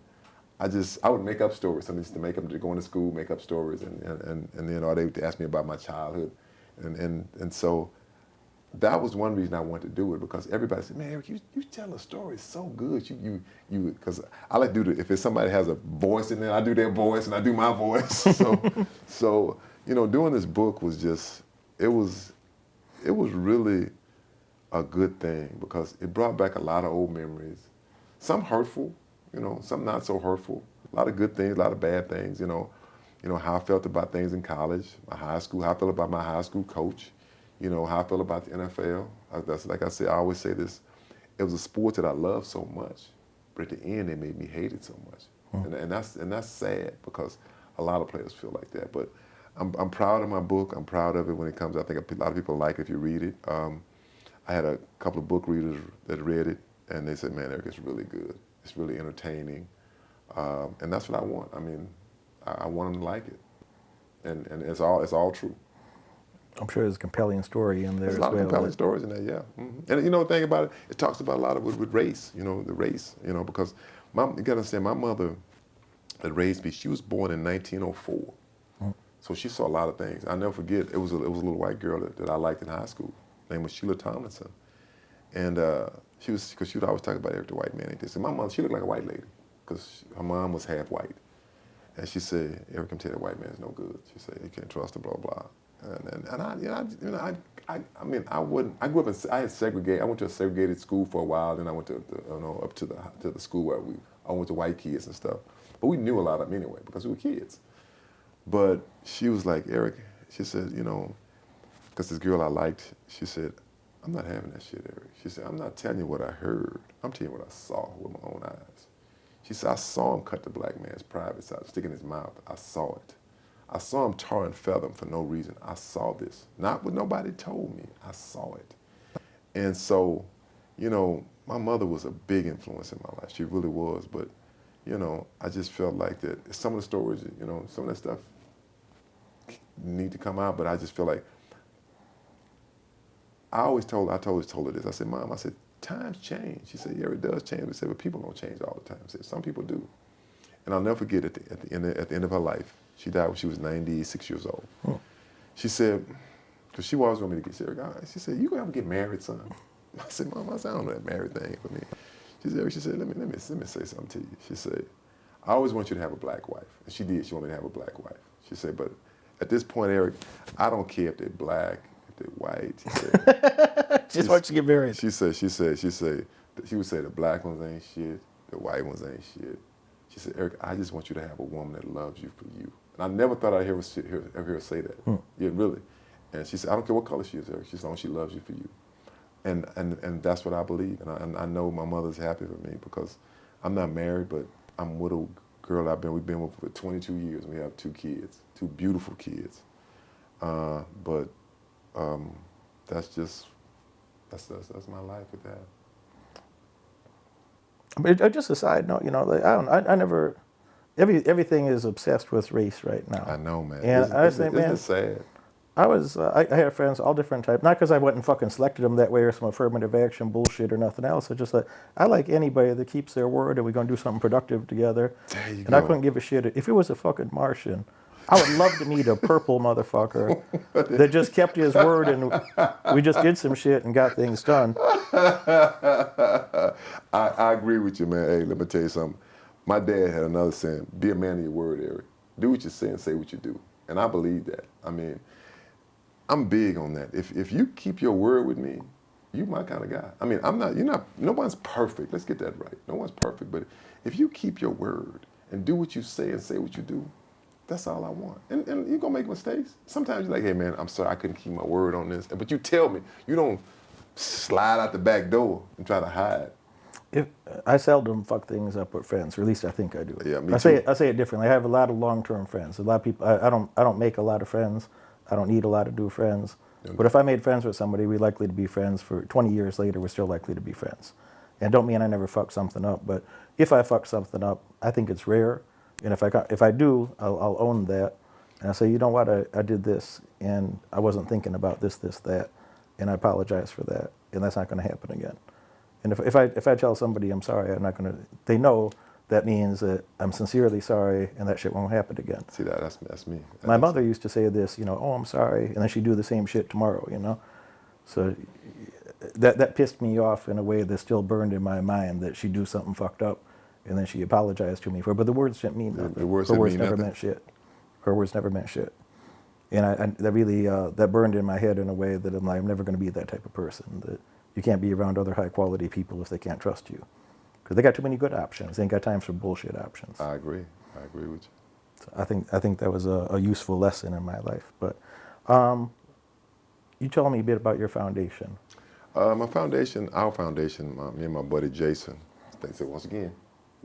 I would make up stories. I used to make them, to go into school, make up stories, and then they would ask me about my childhood. And so that was one reason I wanted to do it, because everybody said, man, Eric, you tell a story so good. Because I like to do if it's somebody has a voice in there, I do their voice and I do my voice. So doing this book was just, it was really a good thing, because it brought back a lot of old memories. Some hurtful, some not so hurtful. A lot of good things, a lot of bad things, how I felt about things in college, my high school, how I felt about my high school coach, how I felt about the NFL. That's, like I said, I always say this, it was a sport that I loved so much, but at the end they made me hate it so much. And that's sad, because a lot of players feel like that. But I'm proud of my book. I'm proud of it when it comes out. I think a lot of people like it if you read it. I had a couple of book readers that read it, and they said, man, Eric, it's really good. It's really entertaining. And that's what I want. I mean, I want them to like it. And it's all true. I'm sure there's a compelling story in there There's as a lot well. of compelling stories in there, yeah. Mm-hmm. And the thing about it, it talks about a lot of with race, the race, because you gotta understand, my mother that raised me, she was born in 1904. So she saw a lot of things. I'll never forget, it was a little white girl that I liked in high school. Her name was Sheila Tomlinson. And because she would always talk about Eric the white man ain't this. And my mom, she looked like a white lady, because her mom was half white. And she said, Eric, I'm telling you, that white man's no good. She said, you can't trust him, blah, blah. And I mean, I wouldn't. I grew up in. I had segregated. I went to a segregated school for a while. Then I went to up to the school where I went to white kids and stuff. But we knew a lot of them anyway because we were kids. But she was like, Eric. She said, because this girl I liked. She said, I'm not having that shit, Eric. She said, I'm not telling you what I heard. I'm telling you what I saw with my own eyes. She said, I saw him cut the black man's privates out, stick in his mouth. I saw it. I saw him tar and feather him for no reason. I saw this. Not what nobody told me. I saw it. And so, my mother was a big influence in my life. She really was. But, I just felt like that some of the stories, some of that stuff need to come out. But I just feel like I always told her this. I said, Mom, times change. She said, yeah, it does change. I said, but people don't change all the time. I said, some people do. And I'll never forget at the end of her life, she died when she was 96 years old. Hmm. She said, because she always wanted me to get serious. She said, you gonna ever get married, son? I said, Mom, I don't know that married thing for me. She said, let me say something to you. She said, I always want you to have a black wife. And she did. She wanted me to have a black wife. She said, but at this point, Eric, I don't care if they're black, if they're white. She said, just want you to get married. She would say the black ones ain't shit, the white ones ain't shit. She said, Eric, I just want you to have a woman that loves you for you. And I never thought I'd ever hear her say that. Hmm. Yeah, really. And she said, I don't care what color she is, Eric. As long as she loves you for you. And that's what I believe. And I know my mother's happy with me because I'm not married, but I'm with a girl we've been with for 22 years. And we have 2 kids, 2 beautiful kids. But that's my life with that. But just a side note, I never. Everything is obsessed with race right now. I know, man. And isn't it sad? I had friends, all different types. Not because I went and fucking selected them that way or some affirmative action bullshit or nothing else. It's just like I like anybody that keeps their word and we're gonna do something productive together. There you and go. I couldn't give a shit if it was a fucking Martian. I would love to meet a purple motherfucker that just kept his word and we just did some shit and got things done. I agree with you, man. Hey, let me tell you something. My dad had another saying, be a man of your word, Eric. Do what you say and say what you do. And I believe that. I mean, I'm big on that. If you keep your word with me, you my kind of guy. I mean, no one's perfect. Let's get that right. No one's perfect. But if you keep your word and do what you say and say what you do, that's all I want. And you're going to make mistakes. Sometimes you're like, hey, man, I'm sorry, I couldn't keep my word on this. But you tell me. You don't slide out the back door and try to hide. I seldom fuck things up with friends, or at least I think I do. Yeah, me I too. say it differently. I have a lot of long-term friends. A lot of people. I don't make a lot of friends. I don't need a lot of new friends. Okay. But if I made friends with somebody, we're likely to be friends for 20 years later. We're still likely to be friends. And don't mean I never fuck something up, but if I fuck something up, I think it's rare. And if I do, I'll own that. And I say, you know what, I did this, and I wasn't thinking about this, that, and I apologize for that, and that's not going to happen again. And if I tell somebody I'm sorry, I'm not going to, they know that means that I'm sincerely sorry, and that shit won't happen again. See, that's me. My mother used to say this, oh, I'm sorry, and then she'd do the same shit tomorrow, So that pissed me off in a way that's still burned in my mind, that she'd do something fucked up, and then she apologized to me for it. But the words didn't mean nothing. The words never meant shit. Her words never meant shit. And that really, that burned in my head in a way that I'm never going to be that type of person. That you can't be around other high quality people if they can't trust you. Because they got too many good options. They ain't got time for bullshit options. I agree with you. So I think that was a useful lesson in my life. But you told me a bit about your foundation. Our foundation, me and my buddy Jason. So once again,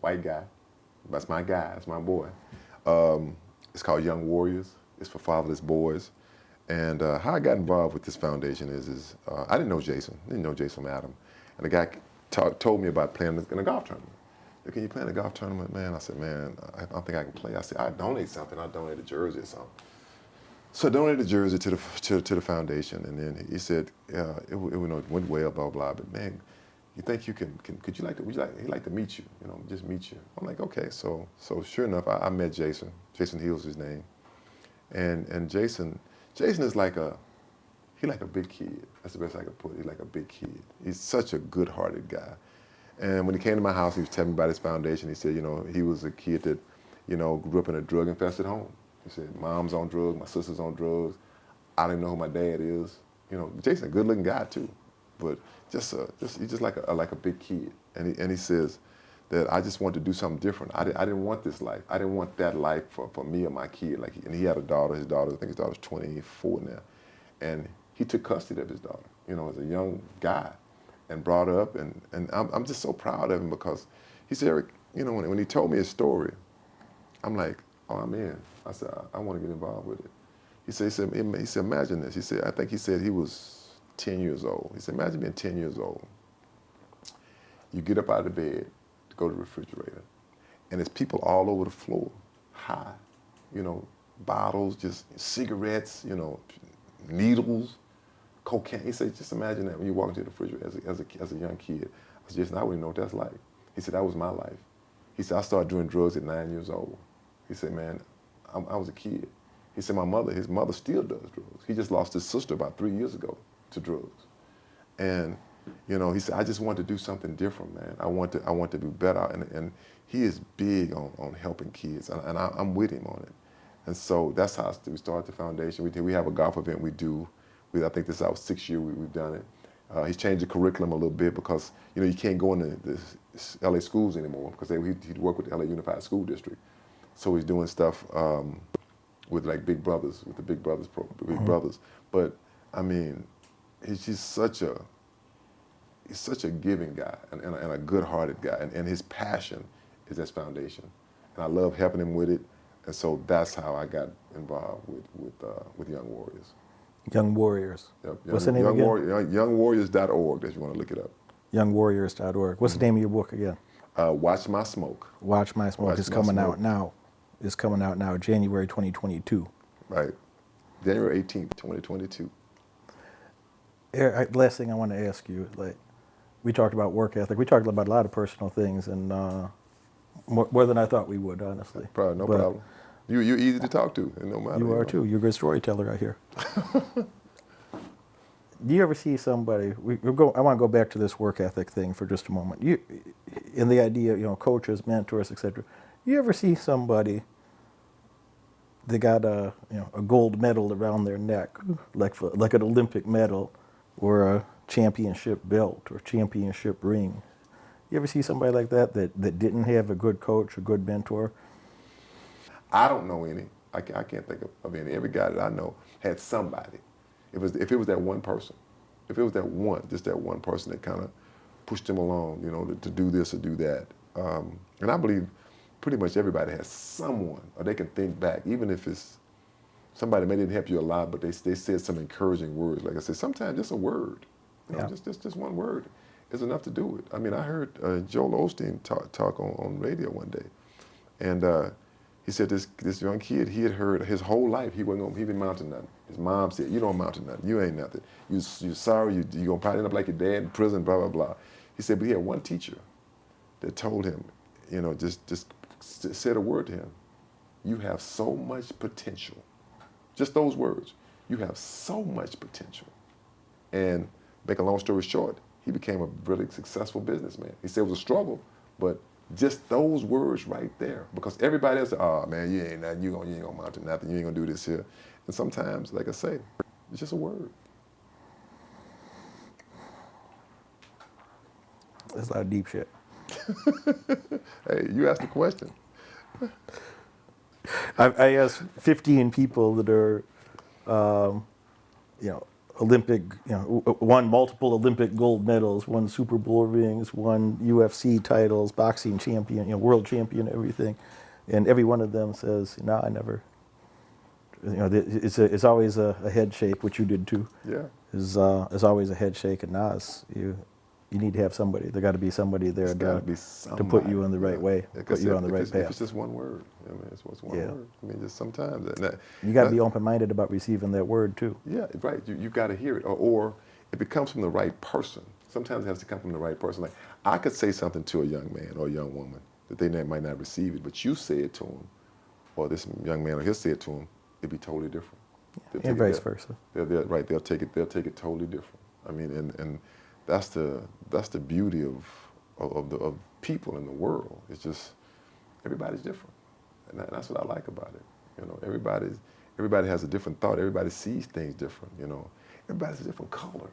white guy. That's my guy. That's my boy. It's called Young Warriors. It's for fatherless boys. And how I got involved with this foundation is I didn't know Jason. I didn't know Jason from Adam. And the guy told me about playing in a golf tournament. Can you play in a golf tournament, man? I said, man, I don't think I can play. I said, I donate something. I donate a jersey or something. So I donated a jersey to the foundation, and then he said, it went well, blah blah. But man, you think you can? Could you he'd like to meet you? Just meet you. I'm like, okay. So sure enough, I met Jason. Jason Hill's his name, and Jason is like a big kid. That's the best I could put it. He's like a big kid. He's such a good-hearted guy. And when he came to my house, he was telling me about his foundation. He said, he was a kid that, grew up in a drug-infested home. He said, mom's on drugs, my sister's on drugs. I don't even know who my dad is. You know, Jason, a good-looking guy too, but he's just like a big kid. And he says that I just want to do something different. I didn't want this life. I didn't want that life for me or my kid. And he had a daughter. I think his daughter's 24 now, and he took custody of his daughter. You know, as a young guy, and brought her up. And I'm just so proud of him because he said, Eric, you know, when he told me his story, I'm like, oh, I'm in. I said, I want to get involved with it. He said, imagine this. He said, I think he said he was 10 years old. He said, imagine being 10 years old. You get up out of bed to go to the refrigerator, and there's people all over the floor, high, you know, bottles, just cigarettes, you know, needles, cocaine. He said, just imagine that when you walk into the refrigerator as a young kid. I said, Jason, I wouldn't know what that's like. He said, that was my life. He said, I started doing drugs at 9 years old. He said, man, I was a kid. He said, his mother still does drugs. He just lost his sister about 3 years ago to drugs. And, you know, he said, I just want to do something different, man. I want to do better. And he is big on helping kids, and I'm with him on it. And so that's how we started the foundation. We have a golf event we do. I think this is our 6th year we've done it. He's changed the curriculum a little bit because, you know, you can't go into the LA schools anymore because he'd work with the LA Unified School District. So he's doing stuff with like Big Brothers, with the Big Brothers. But I mean, he's just such a giving guy and a good-hearted guy, and his passion is his foundation, and I love helping him with it, and so that's how I got involved with Young Warriors. Young Warriors. Yep. What's the name again? Youngwarriors.org, if you want to look it up. Youngwarriors.org. What's the name of your book again? Watch My Smoke. Watch My Smoke. It's coming out now. It's coming out now, January 2022. Right. January 18th, 2022. Eric, last thing I want to ask you, like, we talked about work ethic. We talked about a lot of personal things, and more than I thought we would, honestly. Probably, no problem. You're easy to talk to, and no matter. You are too. You're a good storyteller, I hear. Do you ever see somebody? I want to go back to this work ethic thing for just a moment. In the idea, you know, coaches, mentors, etc. You ever see somebody that got a gold medal around their neck, like an Olympic medal, or a championship belt or championship ring? You ever see somebody like that didn't have a good coach, a good mentor? I don't know any. I can't think of any. Every guy that I know had somebody. If it was that one person, just that one person that kind of pushed him along, you know, to do this or do that. And I believe pretty much everybody has someone, or they can think back, even if it's somebody may didn't help you a lot, but they said some encouraging words. Like I said, sometimes just a word, you know, just one word is enough to do it. I mean, I heard Joel Osteen talk on radio one day, and he said this young kid, he had heard his whole life he didn't amount to nothing. His mom said, you don't amount to nothing. You ain't nothing. You're sorry. You're going to probably end up like your dad in prison, blah, blah, blah. He said, but he had one teacher that told him, you know, just said a word to him. You have so much potential. Just those words. You have so much potential. And make a long story short, he became a really successful businessman. He said it was a struggle, but just those words right there. Because everybody else said, oh man, you ain't nothing, you ain't gonna amount to nothing, you ain't gonna do this here. And sometimes, like I say, it's just a word. That's a lot of deep shit. Hey, you asked the question. I asked 15 people that are, Olympic, won multiple Olympic gold medals, won Super Bowl rings, won UFC titles, boxing champion, world champion, everything, and every one of them says, "No, I never." It's always a head shake, which you did too. Yeah. Is always a head shake, and you need to have somebody. There got to be somebody there to put you in the right way, put you on the right path. If it's just one word, I mean, it's one word. I mean, just sometimes. You got to be open-minded about receiving that word too. Yeah, right. You got to hear it, or if it comes from the right person. Sometimes it has to come from the right person. Like I could say something to a young man or a young woman that they might not receive it, but you say it to them, or this young man or he'll say it to them, it'd be totally different. And vice versa. Right. They'll take it totally different. I mean, and that's the beauty of people in the world. It's just everybody's different, and that's what I like about it. You know, everybody has a different thought. Everybody sees things different. You know, everybody's a different color.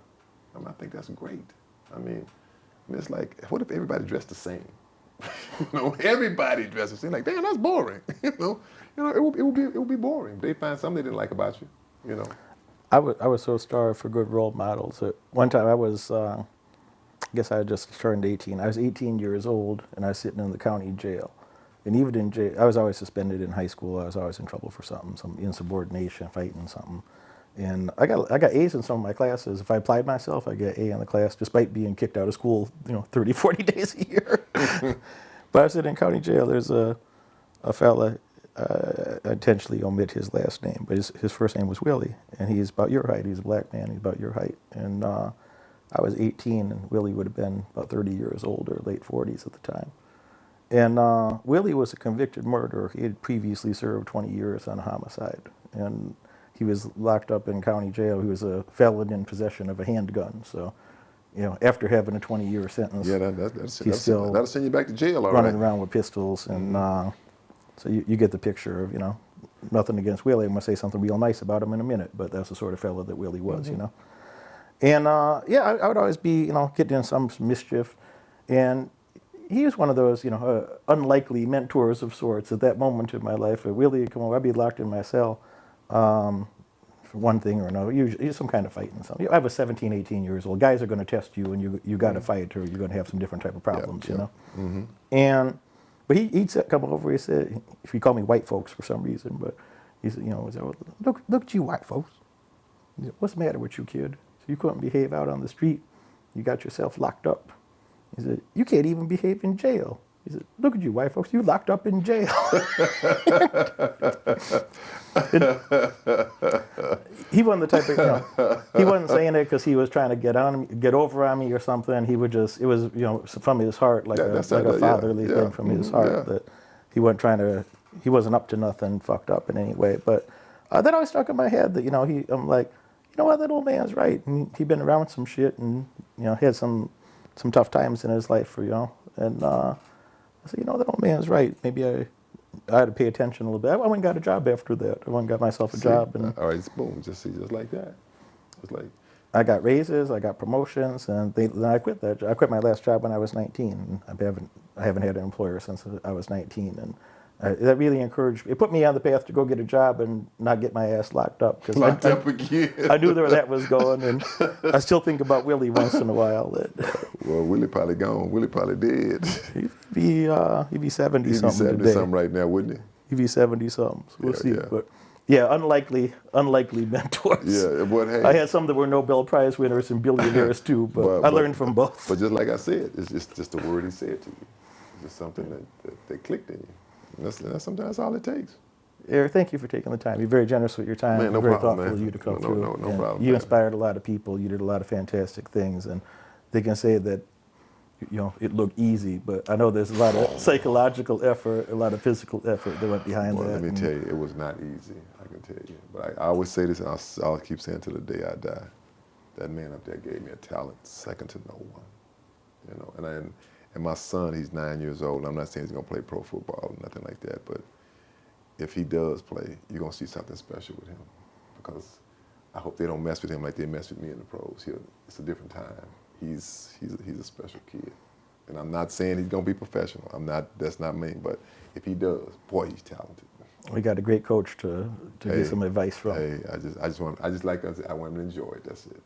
I mean, I think that's great. I mean, it's like, what if everybody dressed the same? You know, everybody dressed the same. Like, damn, that's boring. It would be boring. They find something they didn't like about you. You know. I was so starved for good role models. One time I was, I guess I had just turned 18. I was 18 years old, and I was sitting in the county jail. And even in jail, I was always suspended in high school. I was always in trouble for something, some insubordination, fighting something. And I got A's in some of my classes. If I applied myself, I get A in the class, despite being kicked out of school, 30, 40 days a year. But I was sitting in county jail. There's a fella, I intentionally omit his last name, but his first name was Willie, and he's about your height. He's a black man. He's about your height. And I was 18, and Willie would have been about 30 years old, or late 40s at the time. And Willie was a convicted murderer. He had previously served 20 years on a homicide, and he was locked up in county jail. He was a felon in possession of a handgun. So, after having a 20-year sentence, Yeah, that'll send you back to jail, all right. running around with pistols. And so you get the picture of, nothing against Willie. I'm going to say something real nice about him in a minute, but that's the sort of fellow that Willie was, And I would always be, getting in some mischief. And he was one of those, unlikely mentors of sorts at that moment in my life. Willie, come over, I'd be locked in my cell for one thing or another, usually some kind of fighting. Something. I was 17, 18 years old. Guys are going to test you, and you got to fight, or you're going to have some different type of problems, And but he'd come over. He said, he called me white folks for some reason, but he said, look at you white folks. He said, what's the matter with you, kid? So you couldn't behave out on the street. You got yourself locked up. He said, you can't even behave in jail. He said, look at you white folks, you locked up in jail. He wasn't the type of, he wasn't saying it because he was trying to get over on me or something. He would just, it was, from his heart, like a fatherly thing from his heart, that he wasn't up to nothing fucked up in any way. But that always stuck in my head that, I'm like, what, that old man's right. And he'd been around some shit and, had some tough times in his life, and I said, that old man's right. Maybe I had to pay attention a little bit. I went and got a job after that. I went and got myself a job. And all right, boom, just like that. It's like, I got raises, I got promotions, and then I quit that job. I quit my last job when I was 19. I haven't had an employer since I was 19, and that really encouraged me. It put me on the path to go get a job and not get my ass locked up. Locked up again. I knew where that was going, and I still think about Willie once in a while. Well, Willie probably gone. Willie probably dead. He'd be 70-something He'd be 70-something right now, wouldn't he? He'd be 70-something. So we'll see. Yeah. But yeah, unlikely mentors. Yeah, but hey. I had some that were Nobel Prize winners and billionaires too, but I learned from both. But just like I said, it's just the word he said to you. It's just something that clicked in you. And that's sometimes all it takes. Eric, thank you for taking the time. You're very generous with your time. Man, no very problem, thoughtful man. of you to come through. No problem. You man. inspired a lot of people. You did a lot of fantastic things, and they can say that it looked easy, but I know there's a lot of psychological effort, a lot of physical effort that went behind that. Let me tell you, it was not easy. I can tell you, but I always say this, and I'll keep saying till the day I die. That man up there gave me a talent second to no one. And my son, he's 9 years old. I'm not saying he's gonna play pro football or nothing like that, but if he does play, you're gonna see something special with him, because I hope they don't mess with him like they mess with me in the pros. It's a different time. He's a special kid, and I'm not saying he's gonna be professional. That's not me. But if he does, boy, he's talented. We got a great coach to get some advice from. Hey, I want him to enjoy it. That's it.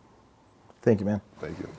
Thank you, man. Thank you.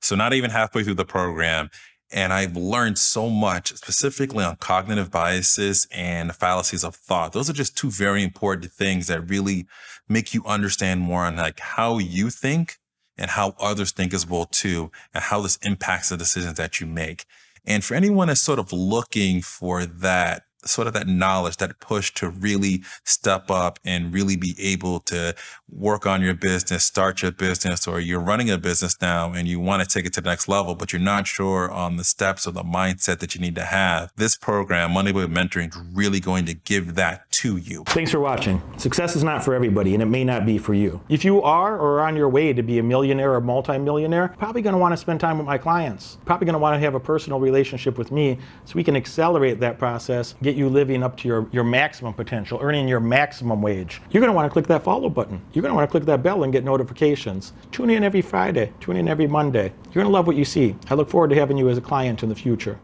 So not even halfway through the program, and I've learned so much, specifically on cognitive biases and fallacies of thought. Those are just two very important things that really make you understand more on like how you think and how others think as well too, and how this impacts the decisions that you make. And for anyone that's sort of looking for that, sort of that knowledge, that push to really step up and really be able to work on your business, start your business, or you're running a business now and you want to take it to the next level, but you're not sure on the steps or the mindset that you need to have. This program, Moneyberg Mentoring, is really going to give that to you. Thanks for watching. Success is not for everybody, and it may not be for you. If you are or on your way to be a millionaire or multimillionaire, probably going to want to spend time with my clients. Probably going to want to have a personal relationship with me so we can accelerate that process, give get you living up to your maximum potential, earning your maximum wage, you're going to want to click that follow button. You're going to want to click that bell and get notifications. Tune in every Friday, tune in every Monday. You're going to love what you see. I look forward to having you as a client in the future.